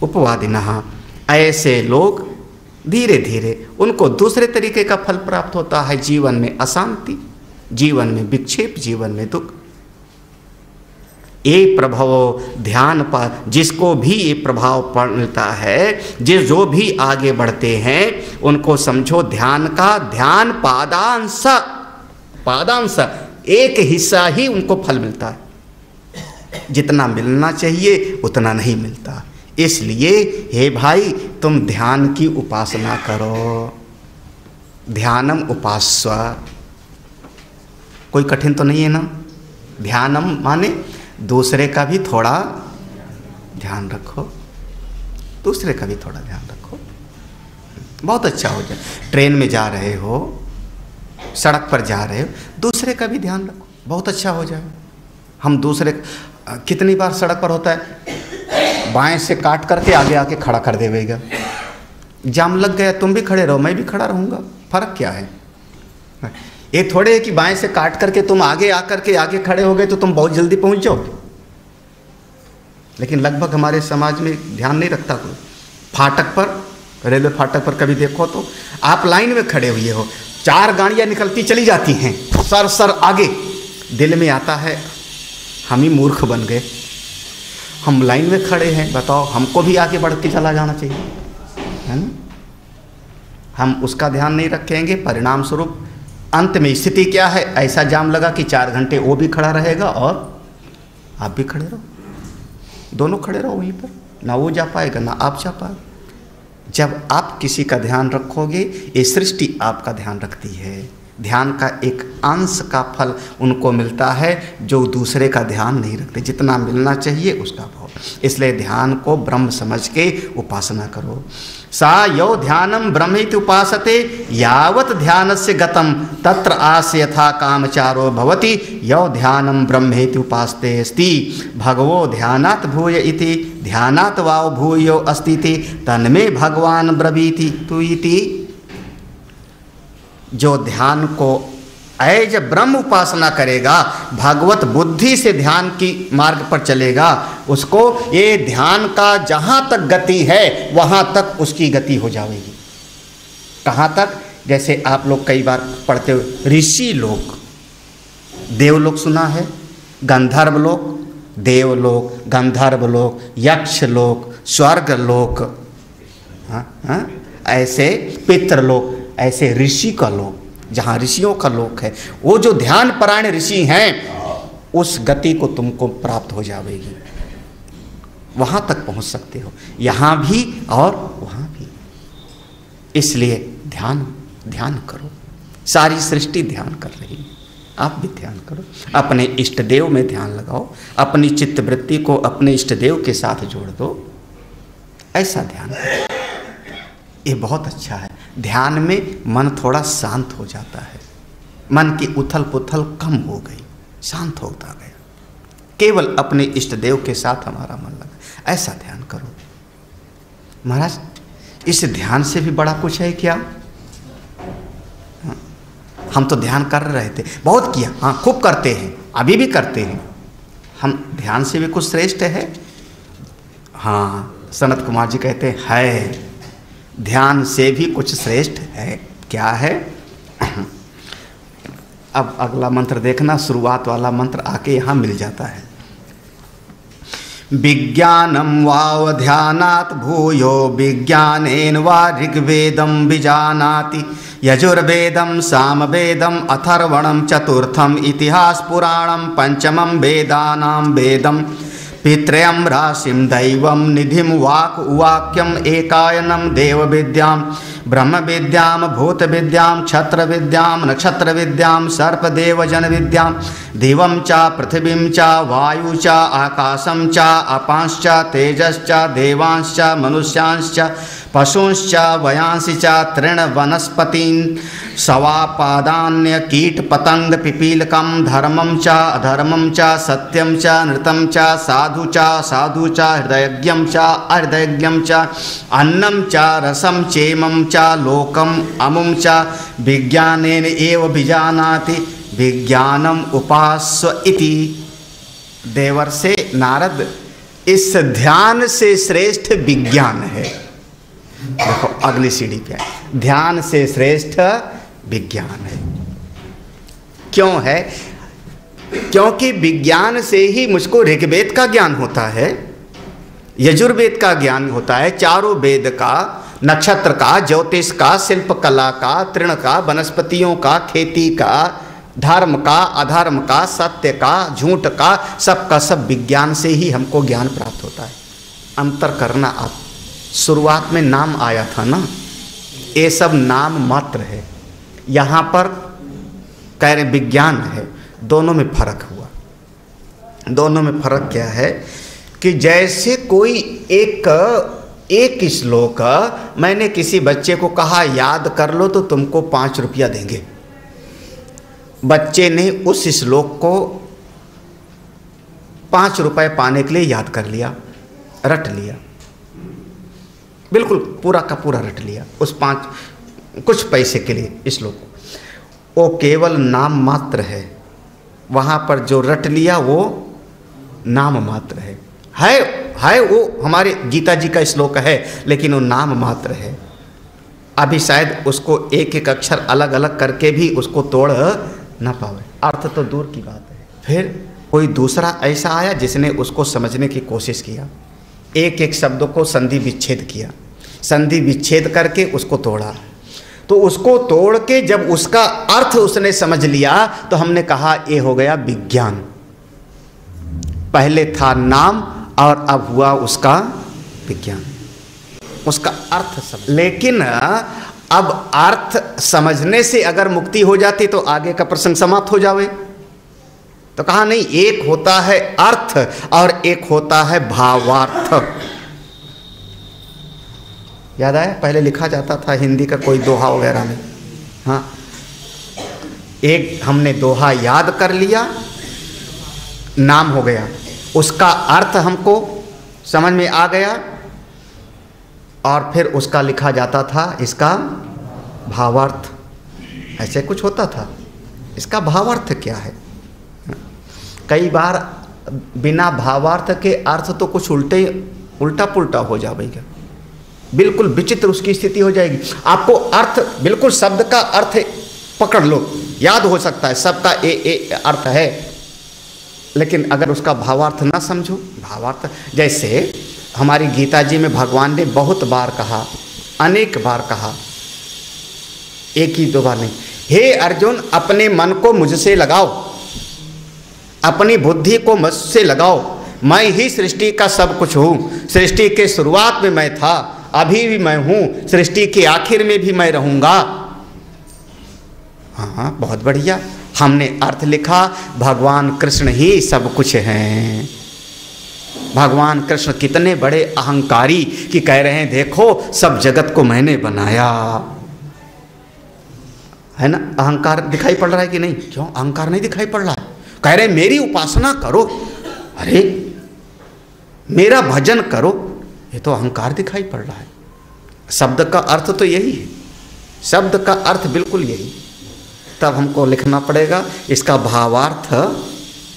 उपवादिना। ऐसे लोग धीरे धीरे उनको दूसरे तरीके का फल प्राप्त होता है। जीवन में अशांति, जीवन में विक्षेप, जीवन में दुख। ये प्रभाव ध्यान पर जिसको भी ये प्रभाव मिलता है, जो भी आगे बढ़ते हैं उनको समझो ध्यान का, ध्यान पादांश एक हिस्सा ही उनको फल मिलता है, जितना मिलना चाहिए उतना नहीं मिलता। इसलिए हे भाई, तुम ध्यान की उपासना करो। ध्यानम उपास्व, कोई कठिन तो नहीं है ना। ध्यानम माने दूसरे का भी थोड़ा ध्यान रखो, दूसरे का भी थोड़ा ध्यान रखो, बहुत अच्छा हो जाए। ट्रेन में जा रहे हो, सड़क पर जा रहे हो, दूसरे का भी ध्यान रखो, बहुत अच्छा हो जाए। हम दूसरे, कितनी बार सड़क पर होता है, बाएं से काट करके आगे आके खड़ा कर देवेगा, जाम लग गया, तुम भी खड़े रहो, मैं भी खड़ा रहूँगा, फर्क क्या है। ये थोड़े है कि बाएं से काट करके तुम आगे आकर के आगे खड़े हो गए तो तुम बहुत जल्दी पहुंच जाओगे। लेकिन लगभग हमारे समाज में ध्यान नहीं रखता कोई। फाटक पर, रेलवे फाटक पर कभी देखो तो आप लाइन में खड़े हुए हो, 4 गाड़ियां निकलती चली जाती हैं सर आगे, दिल में आता है हम ही मूर्ख बन गए, हम लाइन में खड़े हैं, बताओ हमको भी आगे बढ़ के चला जाना चाहिए, है ना। हम उसका ध्यान नहीं रखेंगे, परिणाम स्वरूप अंत में स्थिति क्या है, ऐसा जाम लगा कि 4 घंटे वो भी खड़ा रहेगा और आप भी खड़े रहो, दोनों खड़े रहो वहीं पर, ना वो जा पाएगा ना आप जा पाएगा। जब आप किसी का ध्यान रखोगे, ये सृष्टि आपका ध्यान रखती है। ध्यान का एक अंश का फल उनको मिलता है जो दूसरे का ध्यान नहीं रखते, जितना मिलना चाहिए उसका भाव। इसलिए ध्यान को ब्रह्म समझ के उपासना करो। सा यो ध्यानम ब्रह्मेति उपासते यावत ध्यानस्य गतम तत्र आस्य यथा कामचारो भवति यो ध्यानम ब्रह्मेति उपासते अस्ति भगवो ध्यानात् भूय इति ध्यानात् वाव भूयो अस्ति इति तन्मे भगवान ब्रवीति तु इति। जो ध्यान को ऐज ब्रह्म उपासना करेगा, भगवत बुद्धि से ध्यान की मार्ग पर चलेगा, उसको ये ध्यान का जहाँ तक गति है वहाँ तक उसकी गति हो जाएगी। कहाँ तक? जैसे आप लोग कई बार पढ़ते हो, ऋषि लोग, देवलोक सुना है, गंधर्व लोक, देवलोक, गंधर्व लोक, यक्ष लोक, स्वर्ग लोक, हाँ, ऐसे पितृलोक, ऐसे ऋषि का लोक, जहाँ ऋषियों का लोक है, वो जो ध्यान परायण ऋषि हैं, उस गति को तुमको प्राप्त हो जाएगी, वहाँ तक पहुँच सकते हो, यहाँ भी और वहाँ भी। इसलिए ध्यान करो, सारी सृष्टि ध्यान कर रही है, आप भी ध्यान करो, अपने इष्ट देव में ध्यान लगाओ, अपनी चित्तवृत्ति को अपने इष्ट देव के साथ जोड़ दो, ऐसा ध्यान करो। ये बहुत अच्छा है। ध्यान में मन थोड़ा शांत हो जाता है, मन की उथल पुथल कम हो गई, शांत होता गया, केवल अपने इष्ट देव के साथ हमारा मन लगा, ऐसा ध्यान करो। महाराज, इस ध्यान से भी बड़ा कुछ है क्या? हम तो ध्यान कर रहे थे, बहुत किया, हाँ खूब करते हैं, अभी भी करते हैं, हम ध्यान से भी कुछ श्रेष्ठ है? हाँ, सनत कुमार जी कहते हैं है, ध्यान से भी कुछ श्रेष्ठ है। क्या है? अब अगला मंत्र देखना, शुरुआत वाला मंत्र आके यहाँ मिल जाता है। विज्ञानम वाव ध्यानात् भूयो विज्ञानेन वा ऋग्वेदम विजानाति यजुर्वेदम सामवेदम अथर्वणम चतुर्थम इतिहास पुराणम पंचमम वेदानाम वेदम पित्रयं राशिं दैवं निधिं वाक् उवाक्यम एकायनं देव विद्यां ब्रह्म विद्यां भूत विद्यां क्षत्र विद्यां नक्षत्र विद्यां सर्पदेव जन विद्यां दिवं च पृथिवीं च वायु च आकाशं च अपांश्च तेजश्च देवांश्च मनुष्यांश्च पशुंश्च वयांसि च तृण वनस्पतीन् सवापादान्य कीट पतंग पिपीलकम धर्मं च अधर्मं च सत्यं च नृतं च साधु च हृदयज्ञं च अहृदयज्ञं च अन्नं च रसं चेमं च लोकम् अमुं च विज्ञानेन एव विजानाति विज्ञानम उपास्व इति। देवर्षि नारद, इस ध्यान से श्रेष्ठ विज्ञान है। देखो अगली सीढ़ी पे, ध्यान से श्रेष्ठ विज्ञान है। क्यों है? क्योंकि विज्ञान से ही मुझको ऋग्वेद का ज्ञान होता है, यजुर्वेद का ज्ञान होता है, चारों वेद का, नक्षत्र का, ज्योतिष का, शिल्प कला का, तृण का, वनस्पतियों का, खेती का, धर्म का, अधर्म का, सत्य का, झूठ का, सब का सब विज्ञान से ही हमको ज्ञान प्राप्त होता है। अंतर करना आप, शुरुआत में नाम आया था ना, ये सब नाम मात्र है। यहाँ पर कह रहे विज्ञान है। दोनों में फर्क हुआ। दोनों में फर्क क्या है कि जैसे कोई एक श्लोक मैंने किसी बच्चे को कहा याद कर लो तो तुमको 5 रुपया देंगे। बच्चे ने उस श्लोक को 5 रुपए पाने के लिए याद कर लिया, रट लिया, बिल्कुल पूरा का पूरा रट लिया उस कुछ पैसे के लिए श्लोक को। वो केवल नाम मात्र है। वहाँ पर जो रट लिया वो नाम मात्र है वो हमारे गीता जी का श्लोक है, लेकिन वो नाम मात्र है। अभी शायद उसको एक एक अक्षर अलग अलग करके भी उसको तोड़ ना पावे, अर्थ तो दूर की बात है। फिर कोई दूसरा ऐसा आया जिसने उसको समझने की कोशिश किया, एक एक शब्द को संधि विच्छेद किया, संधि विच्छेद करके उसको तोड़ा। तो उसको तोड़ के जब उसका अर्थ उसने समझ लिया तो हमने कहा ये हो गया विज्ञान। पहले था नाम और अब हुआ उसका विज्ञान, उसका अर्थ समझ। लेकिन अब अर्थ समझने से अगर मुक्ति हो जाती तो आगे का प्रसंग समाप्त हो जावे। तो कहा नहीं, एक होता है अर्थ और एक होता है भावार्थ। याद आया? पहले लिखा जाता था हिंदी का कोई दोहा वगैरह में। हाँ, एक हमने दोहा याद कर लिया, नाम हो गया, उसका अर्थ हमको समझ में आ गया और फिर उसका लिखा जाता था इसका भावार्थ। ऐसे कुछ होता था। इसका भावार्थ क्या है? कई बार बिना भावार्थ के अर्थ तो कुछ उल्टा पुल्टा हो जाएगा, बिल्कुल विचित्र उसकी स्थिति हो जाएगी। आपको अर्थ बिल्कुल शब्द का अर्थ पकड़ लो, याद हो सकता है सबका ए अर्थ है, लेकिन अगर उसका भावार्थ ना समझो, भावार्थ जैसे हमारी गीता जी में भगवान ने बहुत बार कहा, अनेक बार कहा, एक ही दो बार नहीं, हे अर्जुन अपने मन को मुझसे लगाओ, अपनी बुद्धि को मुझसे लगाओ, मैं ही सृष्टि का सब कुछ हूँ। सृष्टि के शुरुआत में मैं था, अभी भी मैं हूँ, सृष्टि के आखिर में भी मैं रहूँगा। हाँ, बहुत बढ़िया। हमने अर्थ लिखा, भगवान कृष्ण ही सब कुछ हैं। भगवान कृष्ण कितने बड़े अहंकारी कि कह रहे हैं देखो सब जगत को मैंने बनाया, है ना? अहंकार दिखाई पड़ रहा है कि नहीं? क्यों अहंकार नहीं दिखाई पड़ रहा है? कह रहे मेरी उपासना करो, अरे मेरा भजन करो, ये तो अहंकार दिखाई पड़ रहा है। शब्द का अर्थ तो यही है, शब्द का अर्थ बिल्कुल यही। तब हमको लिखना पड़ेगा इसका भावार्थ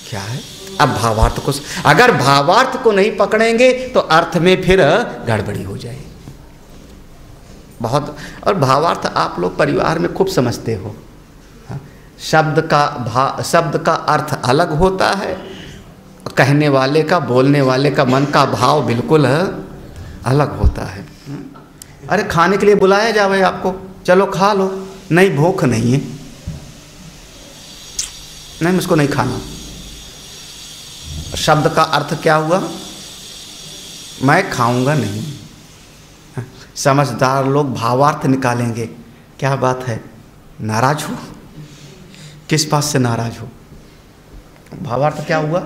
क्या है। अब भावार्थ को, अगर भावार्थ को नहीं पकड़ेंगे तो अर्थ में फिर गड़बड़ी हो जाएगी बहुत। और भावार्थ आप लोग परिवार में खूब समझते हो। शब्द का अर्थ अलग होता है, कहने वाले का, बोलने वाले का मन का भाव बिल्कुल अलग होता है। अरे खाने के लिए बुलाया जावे आपको, चलो खा लो, नहीं भूख नहीं है, नहीं मुझको नहीं खाना। शब्द का अर्थ क्या हुआ? मैं खाऊंगा नहीं। समझदार लोग भावार्थ निकालेंगे। क्या बात है, नाराज हो? किस बात से नाराज हो? भावार्थ क्या हुआ?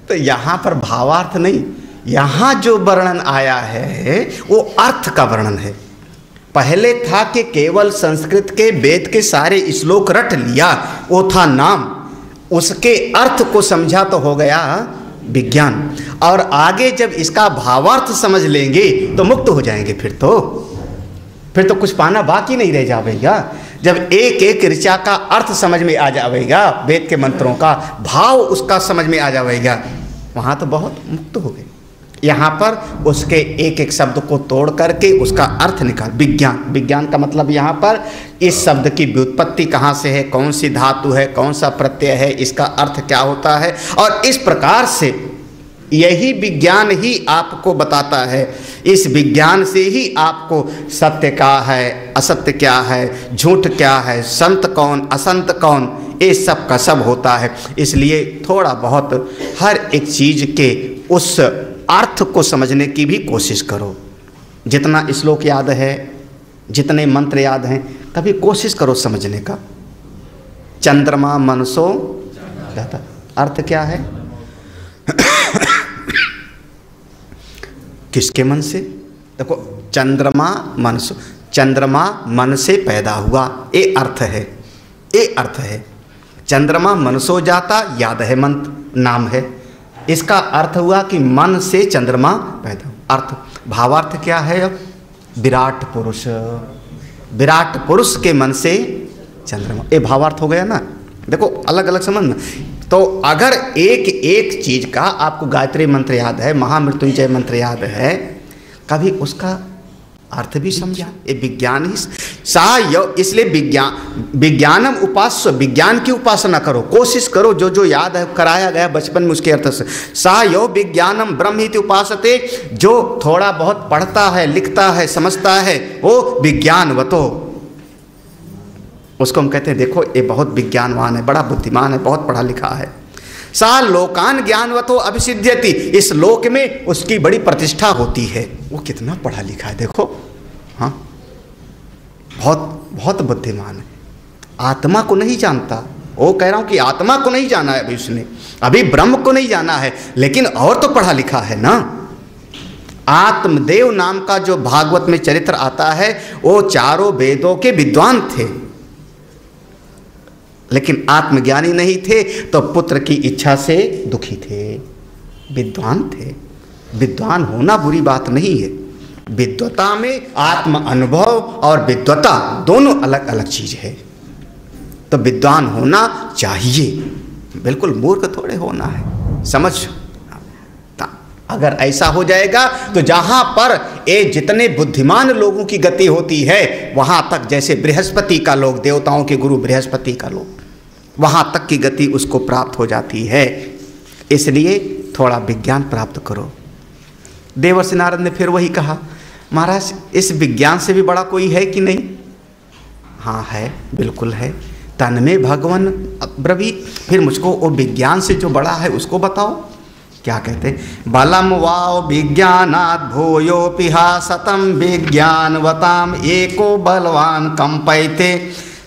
तो यहाँ पर भावार्थ नहीं, यहाँ जो वर्णन आया है वो अर्थ का वर्णन है। पहले था कि केवल संस्कृत के वेद के सारे श्लोक रट लिया, वो था नाम, उसके अर्थ को समझा तो हो गया विज्ञान। और आगे जब इसका भावार्थ समझ लेंगे तो मुक्त हो जाएंगे। फिर तो कुछ पाना बाकी नहीं रह जाएगा। जब एक एक ऋचा का अर्थ समझ में आ जाएगा, वेद के मंत्रों का भाव उसका समझ में आ जाएगा, वहाँ तो बहुत मुक्त हो गए। यहाँ पर उसके एक एक शब्द को तोड़ करके उसका अर्थ निकाल। विज्ञान का मतलब यहाँ पर इस शब्द की व्युत्पत्ति कहाँ से है, कौन सी धातु है, कौन सा प्रत्यय है, इसका अर्थ क्या होता है। और इस प्रकार से यही विज्ञान ही आपको बताता है, इस विज्ञान से ही आपको सत्य क्या है, असत्य क्या है, झूठ क्या है, संत कौन, असंत कौन, ये सब का सब होता है। इसलिए थोड़ा बहुत हर एक चीज़ के उस अर्थ को समझने की भी कोशिश करो। जितना श्लोक याद है, जितने मंत्र याद हैं, कभी कोशिश करो समझने का। चंद्रमा मनसो जाता, अर्थ क्या है? किसके मन से? देखो, चंद्रमा मनसो, चंद्रमा मन से पैदा हुआ, ये अर्थ है, ये अर्थ है। चंद्रमा मनसो जाता, याद है मंत्र, नाम है। इसका अर्थ हुआ कि मन से चंद्रमा पैदा हुआ। अर्थ, भावार्थ क्या है? अब विराट पुरुष, विराट पुरुष के मन से चंद्रमा, ये भावार्थ हो गया ना। देखो अलग अलग समझना। तो अगर एक एक चीज का आपको गायत्री मंत्र याद है, महामृत्युंजय मंत्र याद है, कभी उसका अर्थ भी समझा। ये विज्ञान ही इसलिए विज्ञानम उपास्य, विज्ञान की उपासना करो, कोशिश करो। जो जो याद है कराया गया बचपन में उसके अर्थ से। सा यो विज्ञानम ब्रह्म इति उपासते, जो थोड़ा बहुत पढ़ता है, लिखता है, समझता है, वो विज्ञानवतो, उसको हम कहते हैं देखो ये बहुत विज्ञानवान है, बड़ा बुद्धिमान है, बहुत पढ़ा लिखा है। सा लोकान ज्ञानवतो अभिसिद्ध्यति, इस लोक में उसकी बड़ी प्रतिष्ठा होती है। वो कितना पढ़ा लिखा है देखो, हाँ, बहुत बहुत बुद्धिमान है। आत्मा को नहीं जानता, वो कह रहा हूं कि आत्मा को नहीं जाना है अभी उसने, अभी ब्रह्म को नहीं जाना है, लेकिन और तो पढ़ा लिखा है ना। आत्मदेव नाम का जो भागवत में चरित्र आता है, वो चारों वेदों के विद्वान थे, लेकिन आत्मज्ञानी नहीं थे, तो पुत्र की इच्छा से दुखी थे। विद्वान थे, विद्वान होना बुरी बात नहीं है। विद्वता में आत्म अनुभव और विद्वता दोनों अलग अलग चीज है। तो विद्वान होना चाहिए, बिल्कुल मूर्ख थोड़े होना है, समझ। अगर ऐसा हो जाएगा तो जहां पर ये जितने बुद्धिमान लोगों की गति होती है, वहां तक, जैसे बृहस्पति का लोग, देवताओं के गुरु बृहस्पति का लोग, वहां तक की गति उसको प्राप्त हो जाती है। इसलिए थोड़ा विज्ञान प्राप्त करो। देवर्षि नारद ने फिर वही कहा, महाराज इस विज्ञान से भी बड़ा कोई है कि नहीं? हाँ है, बिल्कुल है। तन में भगवान ब्रवीत, फिर मुझको वो विज्ञान से जो बड़ा है उसको बताओ। क्या कहते? बलम वाव विज्ञानात् भूयोपिहा सतम विज्ञानवताम एको बलवान कंपैते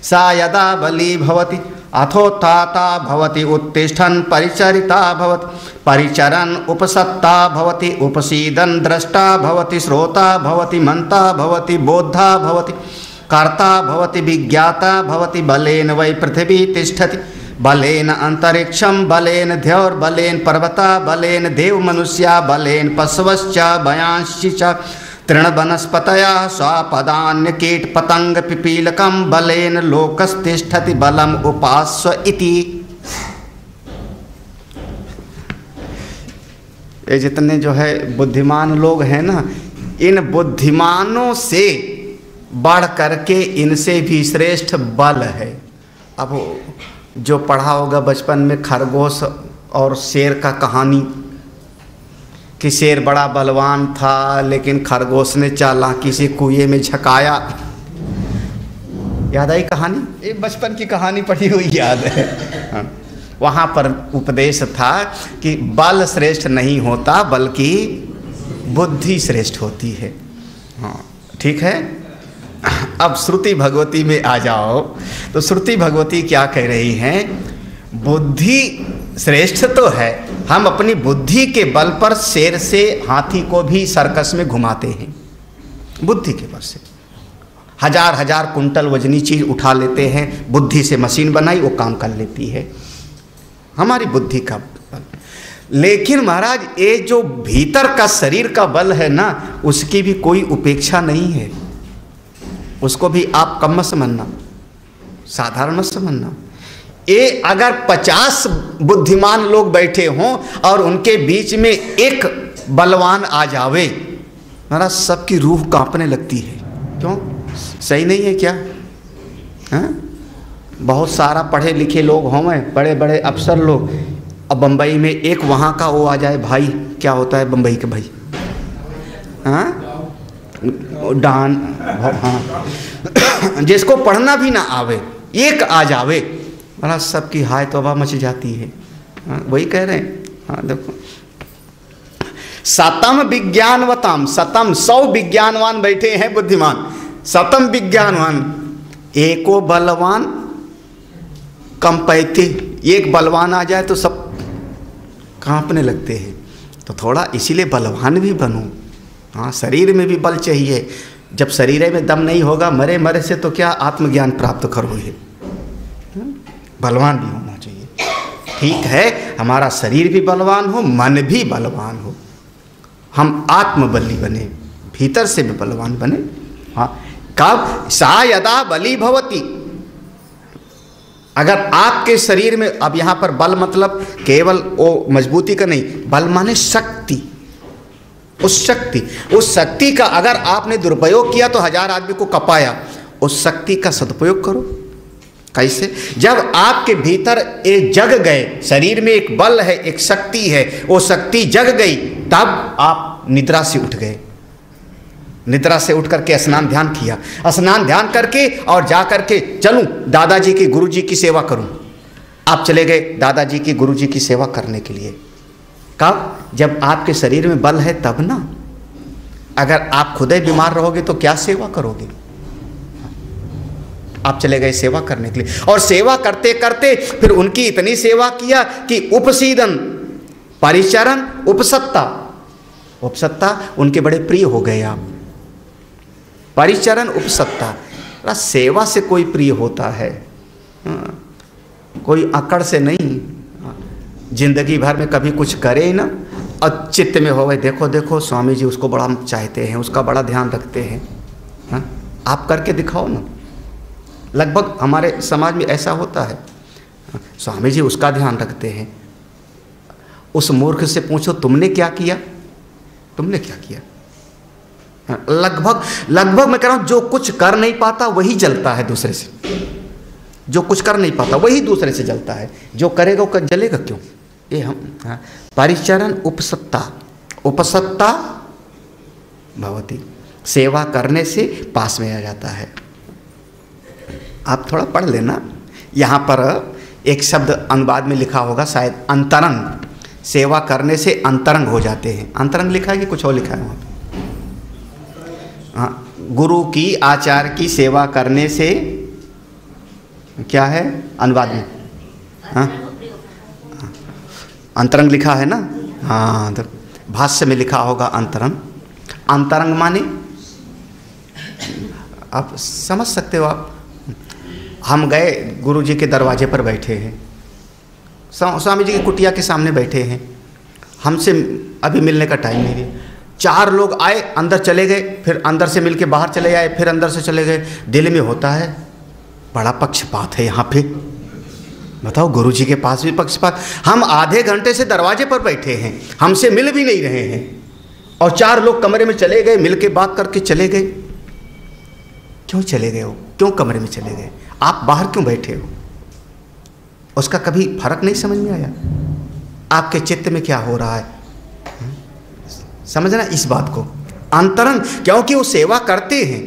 सा यदा बली भवति अथोत्थाता भवति उत्तिष्ठन् परिचरिता भवति परिचरन् उपसत्ता भवति उपसीदन् द्रष्टा भवति श्रोता भवति मंता भवति बोद्धा भवति कर्ता भवति विज्ञाता भवति बलेन वै पृथिवी तिष्ठति बलेन अंतरिक्षम बलेन द्यौर बलेन पर्वता बलेन देव मनुष्या बलेन पशवश्च भयांश्च च तृण वनस्पतया स्वापदान्य कीट पतंग पिपीलकम बलेन लोकस्तिष्ठति बलम उपास्व इति। ये जितने जो है बुद्धिमान लोग हैं ना, इन बुद्धिमानों से बढ़ करके इनसे भी श्रेष्ठ बल है। अब जो पढ़ा होगा बचपन में खरगोश और शेर का कहानी, कि शेर बड़ा बलवान था लेकिन खरगोश ने चालाकी से कुएं में झकाया। याद आई कहानी? ये बचपन की कहानी पढ़ी हुई याद है। हाँ। वहाँ पर उपदेश था कि बल श्रेष्ठ नहीं होता बल्कि बुद्धि श्रेष्ठ होती है। हाँ ठीक है। अब श्रुति भगवती में आ जाओ तो श्रुति भगवती क्या कह रही हैं? बुद्धि श्रेष्ठ तो है, हम अपनी बुद्धि के बल पर शेर से हाथी को भी सर्कस में घुमाते हैं, बुद्धि के बल से। हजार हजार कुंटल वजनी चीज उठा लेते हैं, बुद्धि से मशीन बनाई वो काम कर लेती है, हमारी बुद्धि का बल। लेकिन महाराज ये जो भीतर का शरीर का बल है ना, उसकी भी कोई उपेक्षा नहीं है, उसको भी आप कम मत समझना, साधारण मत समझना। ये अगर 50 बुद्धिमान लोग बैठे हों और उनके बीच में एक बलवान आ जावे, महाराज सबकी रूह कांपने लगती है। क्यों? सही नहीं है क्या? हाँ? बहुत सारा पढ़े लिखे लोग हों, बड़े बड़े अफसर लोग, अब बम्बई में एक वहाँ का वो आ जाए भाई, क्या होता है बम्बई के भाई, हाँ डान, हाँ जिसको पढ़ना भी ना आवे एक आ जावे, बड़ा सबकी हाय तौबा मच जाती है। हाँ, वही कह रहे हैं। हाँ देखो, सतम विज्ञानवताम, सतम 100 विज्ञानवान बैठे हैं बुद्धिमान, सतम विज्ञानवान एको बलवान कम पैते, एक बलवान आ जाए तो सब कांपने लगते हैं। तो थोड़ा इसीलिए बलवान भी बनो। हाँ, शरीर में भी बल चाहिए। जब शरीर में दम नहीं होगा, मरे मरे से तो क्या आत्मज्ञान प्राप्त करोगे? बलवान भी होना चाहिए। ठीक है, हमारा शरीर भी बलवान हो, मन भी बलवान हो, हम आत्मबली बने, भीतर से भी बलवान बने। हाँ, कब? सा यदा बली भवती, अगर आपके शरीर में, अब यहाँ पर बल मतलब केवल वो मजबूती का नहीं, बल माने शक्ति, उस शक्ति का अगर आपने दुरुपयोग किया तो 1000 आदमी को कपाया, उस शक्ति का सदुपयोग करो। कैसे? जब आपके भीतर ये जग गए, शरीर में एक बल है, एक शक्ति है, वो शक्ति जग गई, तब आप निद्रा से उठ गए। निद्रा से उठ करके स्नान ध्यान किया, स्नान ध्यान करके और जा करके चलूं दादाजी की गुरुजी की सेवा करूं, आप चले गए दादाजी की गुरुजी की सेवा करने के लिए। कब? जब आपके शरीर में बल है तब ना। अगर आप खुद ही बीमार रहोगे तो क्या सेवा करोगे? आप चले गए सेवा करने के लिए, और सेवा करते करते फिर उनकी इतनी सेवा किया कि उपसीदन, परिचरण, उपसत्ता उनके बड़े प्रिय हो गए आप। परिचरण, उपसत्ता, सेवा से कोई प्रिय होता है, कोई अकड़ से नहीं। जिंदगी भर में कभी कुछ करे ना और चित्त में हो, देखो देखो स्वामी जी उसको बड़ा चाहते हैं, उसका बड़ा ध्यान रखते हैं। हाँ, आप करके दिखाओ ना। लगभग हमारे समाज में ऐसा होता है, स्वामी जी उसका ध्यान रखते हैं। उस मूर्ख से पूछो तुमने क्या किया, तुमने क्या किया? लगभग मैं कह रहा हूं, जो कुछ कर नहीं पाता वही जलता है दूसरे से, जो कुछ कर नहीं पाता वही दूसरे से जलता है, जो करेगा वो जलेगा क्यों? ये हम परिचरण, उपसत्ता भवती, सेवा करने से पास में आ जाता है। आप थोड़ा पढ़ लेना, यहाँ पर एक शब्द अनुवाद में लिखा होगा शायद, अंतरंग, सेवा करने से अंतरंग हो जाते हैं। अंतरंग लिखा है कि कुछ और लिखा है वहाँ पे? हाँ, गुरु की, आचार्य की सेवा करने से क्या है अनुवाद में? हाँ, अंतरंग लिखा है ना? हाँ, तो भाष्य में लिखा होगा अंतरंग। अंतरंग माने आप समझ सकते हो। आप, हम गए गुरु जी के दरवाजे पर बैठे हैं, स्वामी जी की कुटिया के सामने बैठे हैं, हमसे अभी मिलने का टाइम नहीं है। 4 लोग आए, अंदर चले गए, फिर अंदर से मिलके बाहर चले आए, फिर अंदर से चले गए। दिल में होता है बड़ा पक्षपात है यहाँ पे। बताओ, गुरु जी के पास भी पक्षपात। हम आधे घंटे से दरवाजे पर बैठे हैं, हमसे मिल भी नहीं रहे हैं, और 4 लोग कमरे में चले गए, मिल के बात करके चले गए। क्यों चले गए हो? क्यों कमरे में चले गए? आप बाहर क्यों बैठे हो? उसका कभी फर्क नहीं समझ में आया? आपके चित्त में क्या हो रहा है? समझना इस बात को। अंतरंग, क्योंकि वो सेवा करते हैं,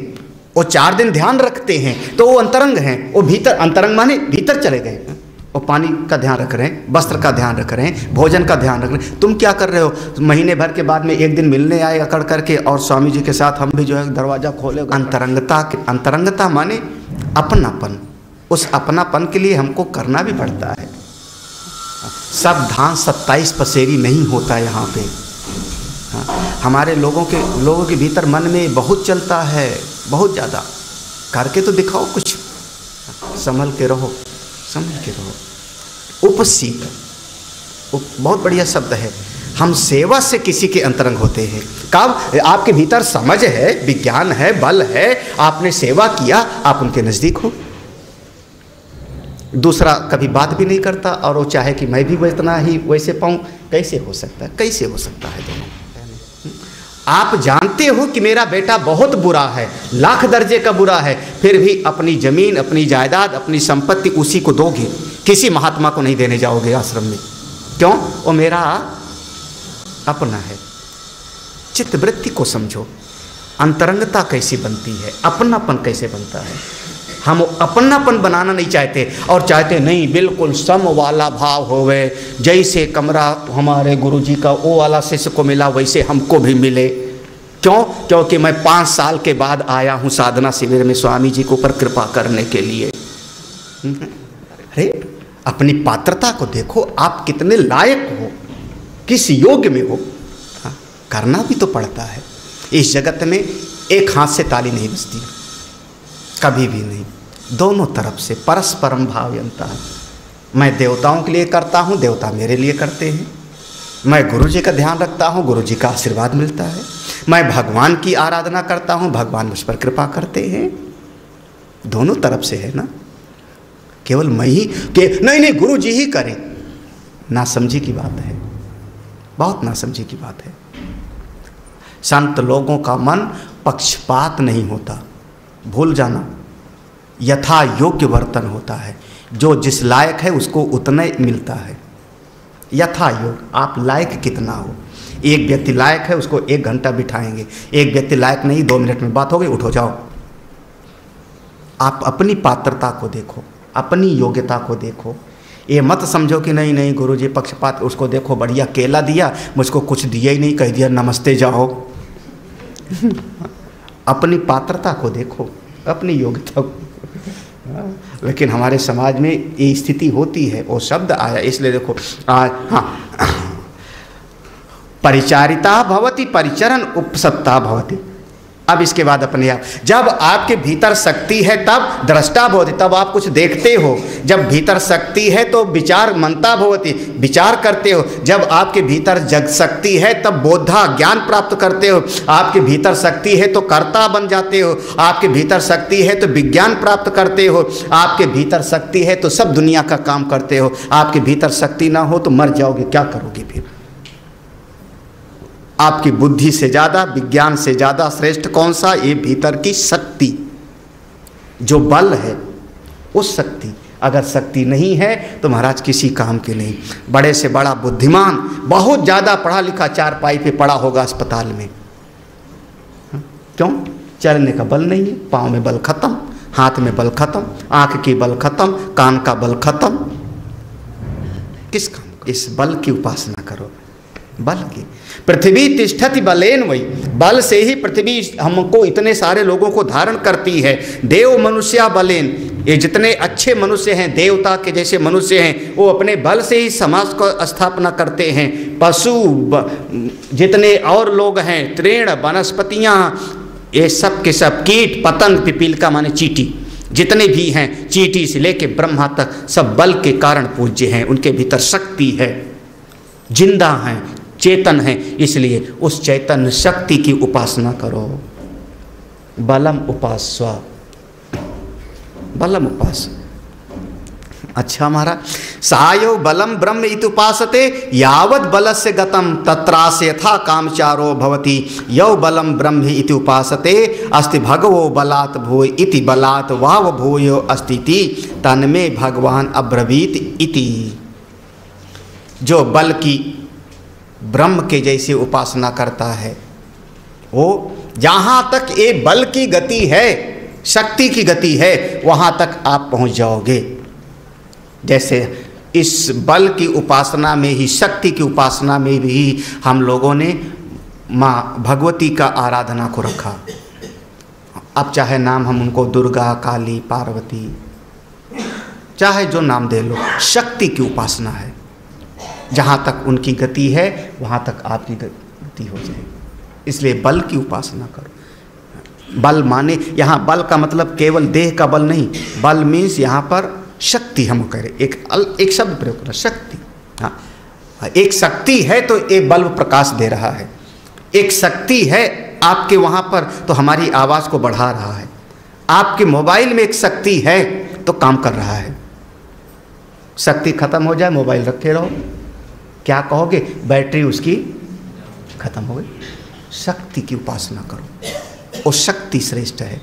वो 4 दिन ध्यान रखते हैं, तो वो अंतरंग हैं। वो भीतर, अंतरंग माने भीतर चले गए, वो पानी का ध्यान रख रहे हैं, वस्त्र का ध्यान रख रहे हैं, भोजन का ध्यान रख रहे हैं। तुम क्या कर रहे हो? महीने भर के बाद में एक दिन मिलने आए अकड़ करके, और स्वामी जी के साथ हम भी जो है दरवाजा खोले। अंतरंगता माने अपनापन। उस अपनापन के लिए हमको करना भी पड़ता है। सब धान 27 पसेरी नहीं होता यहाँ पे। हमारे लोगों के भीतर मन में बहुत चलता है, बहुत ज़्यादा। करके तो दिखाओ कुछ, संभल के रहो, संभल के रहो। उपसीत बहुत बढ़िया शब्द है। हम सेवा से किसी के अंतरंग होते हैं। कब आपके भीतर समझ है, विज्ञान है, बल है, आपने सेवा किया, आप उनके नजदीक हो। दूसरा कभी बात भी नहीं करता और वो चाहे कि मैं भी इतना ही वैसे पाऊं, कैसे हो सकता है? कैसे हो सकता है दोनों? आप जानते हो कि मेरा बेटा बहुत बुरा है, लाख दर्जे का बुरा है, फिर भी अपनी जमीन, अपनी जायदाद, अपनी संपत्ति उसी को दोगे, किसी महात्मा को नहीं देने जाओगे आश्रम में। क्यों? वो मेरा अपना है। चित्तवृत्ति को समझो, अंतरंगता कैसी बनती है, अपनापन कैसे बनता है। हम अपनापन बनाना नहीं चाहते और चाहते नहीं बिल्कुल सम वाला भाव होवे, जैसे कमरा हमारे गुरुजी का वो वाला शिष्य को मिला वैसे हमको भी मिले। क्यों? क्योंकि मैं 5 साल के बाद आया हूँ साधना शिविर में स्वामी जी के ऊपर कृपा करने के लिए। अरे अपनी पात्रता को देखो, आप कितने लायक हो, किस योग्य में हो। करना भी तो पड़ता है। इस जगत में एक हाथ से ताली नहीं बजती, कभी भी नहीं। दोनों तरफ से परस्परम भावयंता है। मैं देवताओं के लिए करता हूँ, देवता मेरे लिए करते हैं। मैं गुरु जी का ध्यान रखता हूँ, गुरु जी का आशीर्वाद मिलता है। मैं भगवान की आराधना करता हूँ, भगवान मुझ पर कृपा करते हैं। दोनों तरफ से है ना। केवल मैं ही कि नहीं गुरु जी ही करें, नासमझी की बात है, बहुत नासमझी की बात है। संत लोगों का मन पक्षपात नहीं होता, भूल जाना। यथा योग्य वर्तन होता है, जो जिस लायक है उसको उतना ही मिलता है। यथा योग, आप लायक कितना हो। एक व्यक्ति लायक है, उसको 1 घंटा बिठाएंगे। एक व्यक्ति लायक नहीं, 2 मिनट में बात हो गई, उठो जाओ। आप अपनी पात्रता को देखो, अपनी योग्यता को देखो। ये मत समझो कि नहीं गुरुजी पक्षपात, उसको देखो बढ़िया केला दिया, मुझको कुछ दिया ही नहीं, कह दिया नमस्ते जाओ। अपनी पात्रता को देखो, अपनी योग्यता को। लेकिन हमारे समाज में ये स्थिति होती है। वो शब्द आया इसलिए देखो, परिचारिता भवति परिचरण उपसत्ता भवति। अब इसके बाद अपने आप, जब आपके भीतर शक्ति है तब दृष्टा भवति, तब आप कुछ देखते हो। जब भीतर शक्ति है तो विचार मनता भवति, विचार करते हो। जब आपके भीतर जग शक्ति है तब बोधा ज्ञान प्राप्त करते हो। आपके भीतर शक्ति है तो कर्ता बन जाते हो। आपके भीतर शक्ति है तो विज्ञान प्राप्त करते हो। आपके भीतर शक्ति है तो सब दुनिया का काम करते हो। आपके भीतर शक्ति ना हो तो मर जाओगे, क्या करोगे फिर? आपकी बुद्धि से ज़्यादा, विज्ञान से ज़्यादा श्रेष्ठ कौन सा? ये भीतर की शक्ति, जो बल है, उस शक्ति। अगर शक्ति नहीं है तो महाराज किसी काम के नहीं। बड़े से बड़ा बुद्धिमान, बहुत ज़्यादा पढ़ा लिखा, 4 पाई पे पड़ा होगा अस्पताल में, क्यों? चलने का बल नहीं है, पाँव में बल खत्म, हाथ में बल खत्म, आँख की बल खत्म, कान का बल खत्म। किस काम? इस बल की उपासना करो, बल की। पृथ्वी तिष्ठति बलेन वही, बल से ही पृथ्वी हमको इतने सारे लोगों को धारण करती है। देव मनुष्या बलेन, ये जितने अच्छे मनुष्य हैं, देवता के जैसे मनुष्य हैं, वो अपने बल से ही समाज को स्थापना करते हैं। पशु जितने और लोग हैं, तृण वनस्पतियाँ, ये सब के सब, कीट पतंग, पिपीलिका माने चींटी, जितने भी हैं, चींटी से लेके ब्रह्मा तक, सब बल के कारण पूज्य हैं। उनके भीतर शक्ति है, जिंदा हैं, चेतन है। इसलिए उस चैतन्य शक्ति की उपासना करो। बलम उपास्वा, बलम उपास। अच्छा महाराज, सायो बलम ब्रह्म इति उपासते यावत् बलस्य गतम तत्रास्य यथा कामचारो भवति। यौ बलम ब्रह्म इति उपासते अस्ति भगवो बलात् भूय इति बलात् वाव भूयो अस्ति तन्मे भगवान अब्रवीत इति। जो बल की ब्रह्म के जैसे उपासना करता है, वो जहाँ तक ये बल की गति है, शक्ति की गति है, वहाँ तक आप पहुँच जाओगे। जैसे इस बल की उपासना में ही, शक्ति की उपासना में भी हम लोगों ने माँ भगवती का आराधना को रखा। अब चाहे नाम हम उनको दुर्गा, काली, पार्वती, चाहे जो नाम दे लो, शक्ति की उपासना है। जहाँ तक उनकी गति है वहाँ तक आपकी गति हो जाएगी। इसलिए बल की उपासना करो। बल माने यहाँ बल का मतलब केवल देह का बल नहीं, बल मीन्स यहाँ पर शक्ति हम करें, एक शब्द प्रयोग करें, शक्ति। हाँ, एक शक्ति है तो एक बल्ब प्रकाश दे रहा है, एक शक्ति है आपके वहाँ पर तो हमारी आवाज़ को बढ़ा रहा है, आपके मोबाइल में एक शक्ति है तो काम कर रहा है। शक्ति खत्म हो जाए, मोबाइल रखे रहो, क्या कहोगे? बैटरी उसकी खत्म हो गई। शक्ति की उपासना करो, वो शक्ति श्रेष्ठ है।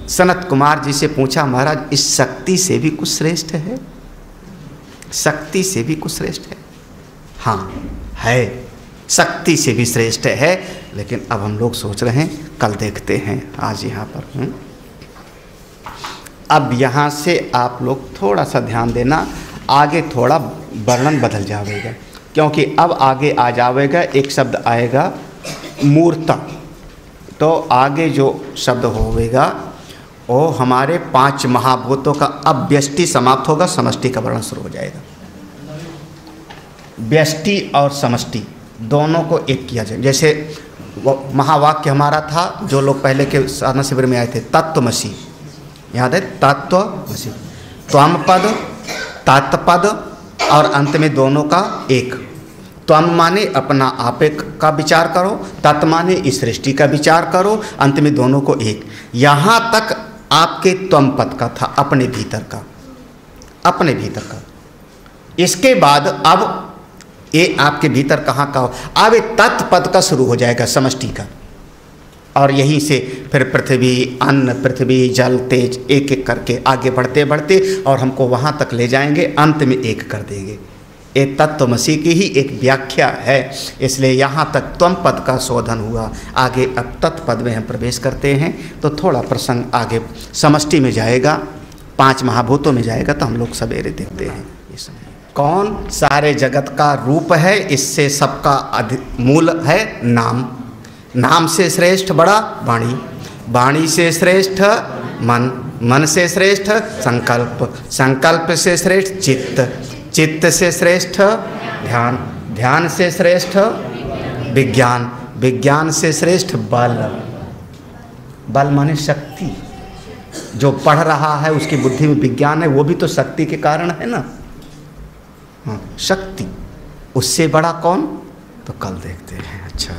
सनत कुमार जी से पूछा, महाराज इस शक्ति से भी कुछ श्रेष्ठ है? शक्ति से भी कुछ श्रेष्ठ है? हाँ है, शक्ति से भी श्रेष्ठ है, लेकिन अब हम लोग सोच रहे हैं कल देखते हैं, आज यहाँ पर। अब यहाँ से आप लोग थोड़ा सा ध्यान देना, आगे थोड़ा वर्णन बदल जाएगा, क्योंकि अब आगे आ जाएगा एक शब्द आएगा मूर्ता, तो आगे जो शब्द होगा वो हमारे 5 महाभूतों का, अब व्यष्टि समाप्त होगा, समष्टि का वर्णन शुरू हो जाएगा। व्यष्टि और समष्टि दोनों को एक किया जाए। जैसे वो महावाक्य हमारा था, जो लोग पहले के साधना शिविर में आए थे, तत्वमसि, याद है? तत्वमसि, त्वम पद, तत्पद और अंत में दोनों का एक। त्वम माने अपना आप का विचार करो, तत् माने इस सृष्टि का विचार करो, अंत में दोनों को एक। यहाँ तक आपके त्वम पद का था, अपने भीतर का, अपने भीतर का। इसके बाद अब ये आपके भीतर कहाँ का हो, अब तत्पद का शुरू हो जाएगा, समष्टि का, और यहीं से फिर पृथ्वी, अन्न, पृथ्वी, जल, तेज, एक एक करके आगे बढ़ते बढ़ते और हमको वहाँ तक ले जाएंगे, अंत में एक कर देंगे। ये तत्वमसि की ही एक व्याख्या है, इसलिए यहाँ तक त्वम पद का शोधन हुआ। आगे अब तत्पद में हम प्रवेश करते हैं तो थोड़ा प्रसंग आगे समष्टि में जाएगा, 5 महाभूतों में जाएगा, तो हम लोग सवेरे देखते हैं। ये समय कौन सारे जगत का रूप है, इससे सबका मूल है नाम, नाम से श्रेष्ठ बड़ा वाणी, वाणी से श्रेष्ठ मन, मन से श्रेष्ठ संकल्प, संकल्प से श्रेष्ठ चित्त, चित्त से श्रेष्ठ ध्यान, ध्यान से श्रेष्ठ विज्ञान, विज्ञान से श्रेष्ठ बल, बल माने शक्ति। जो पढ़ रहा है उसकी बुद्धि में विज्ञान है, वो भी तो शक्ति के कारण है ना। हाँ, शक्ति, उससे बड़ा कौन? तो कल देखते हैं। अच्छा।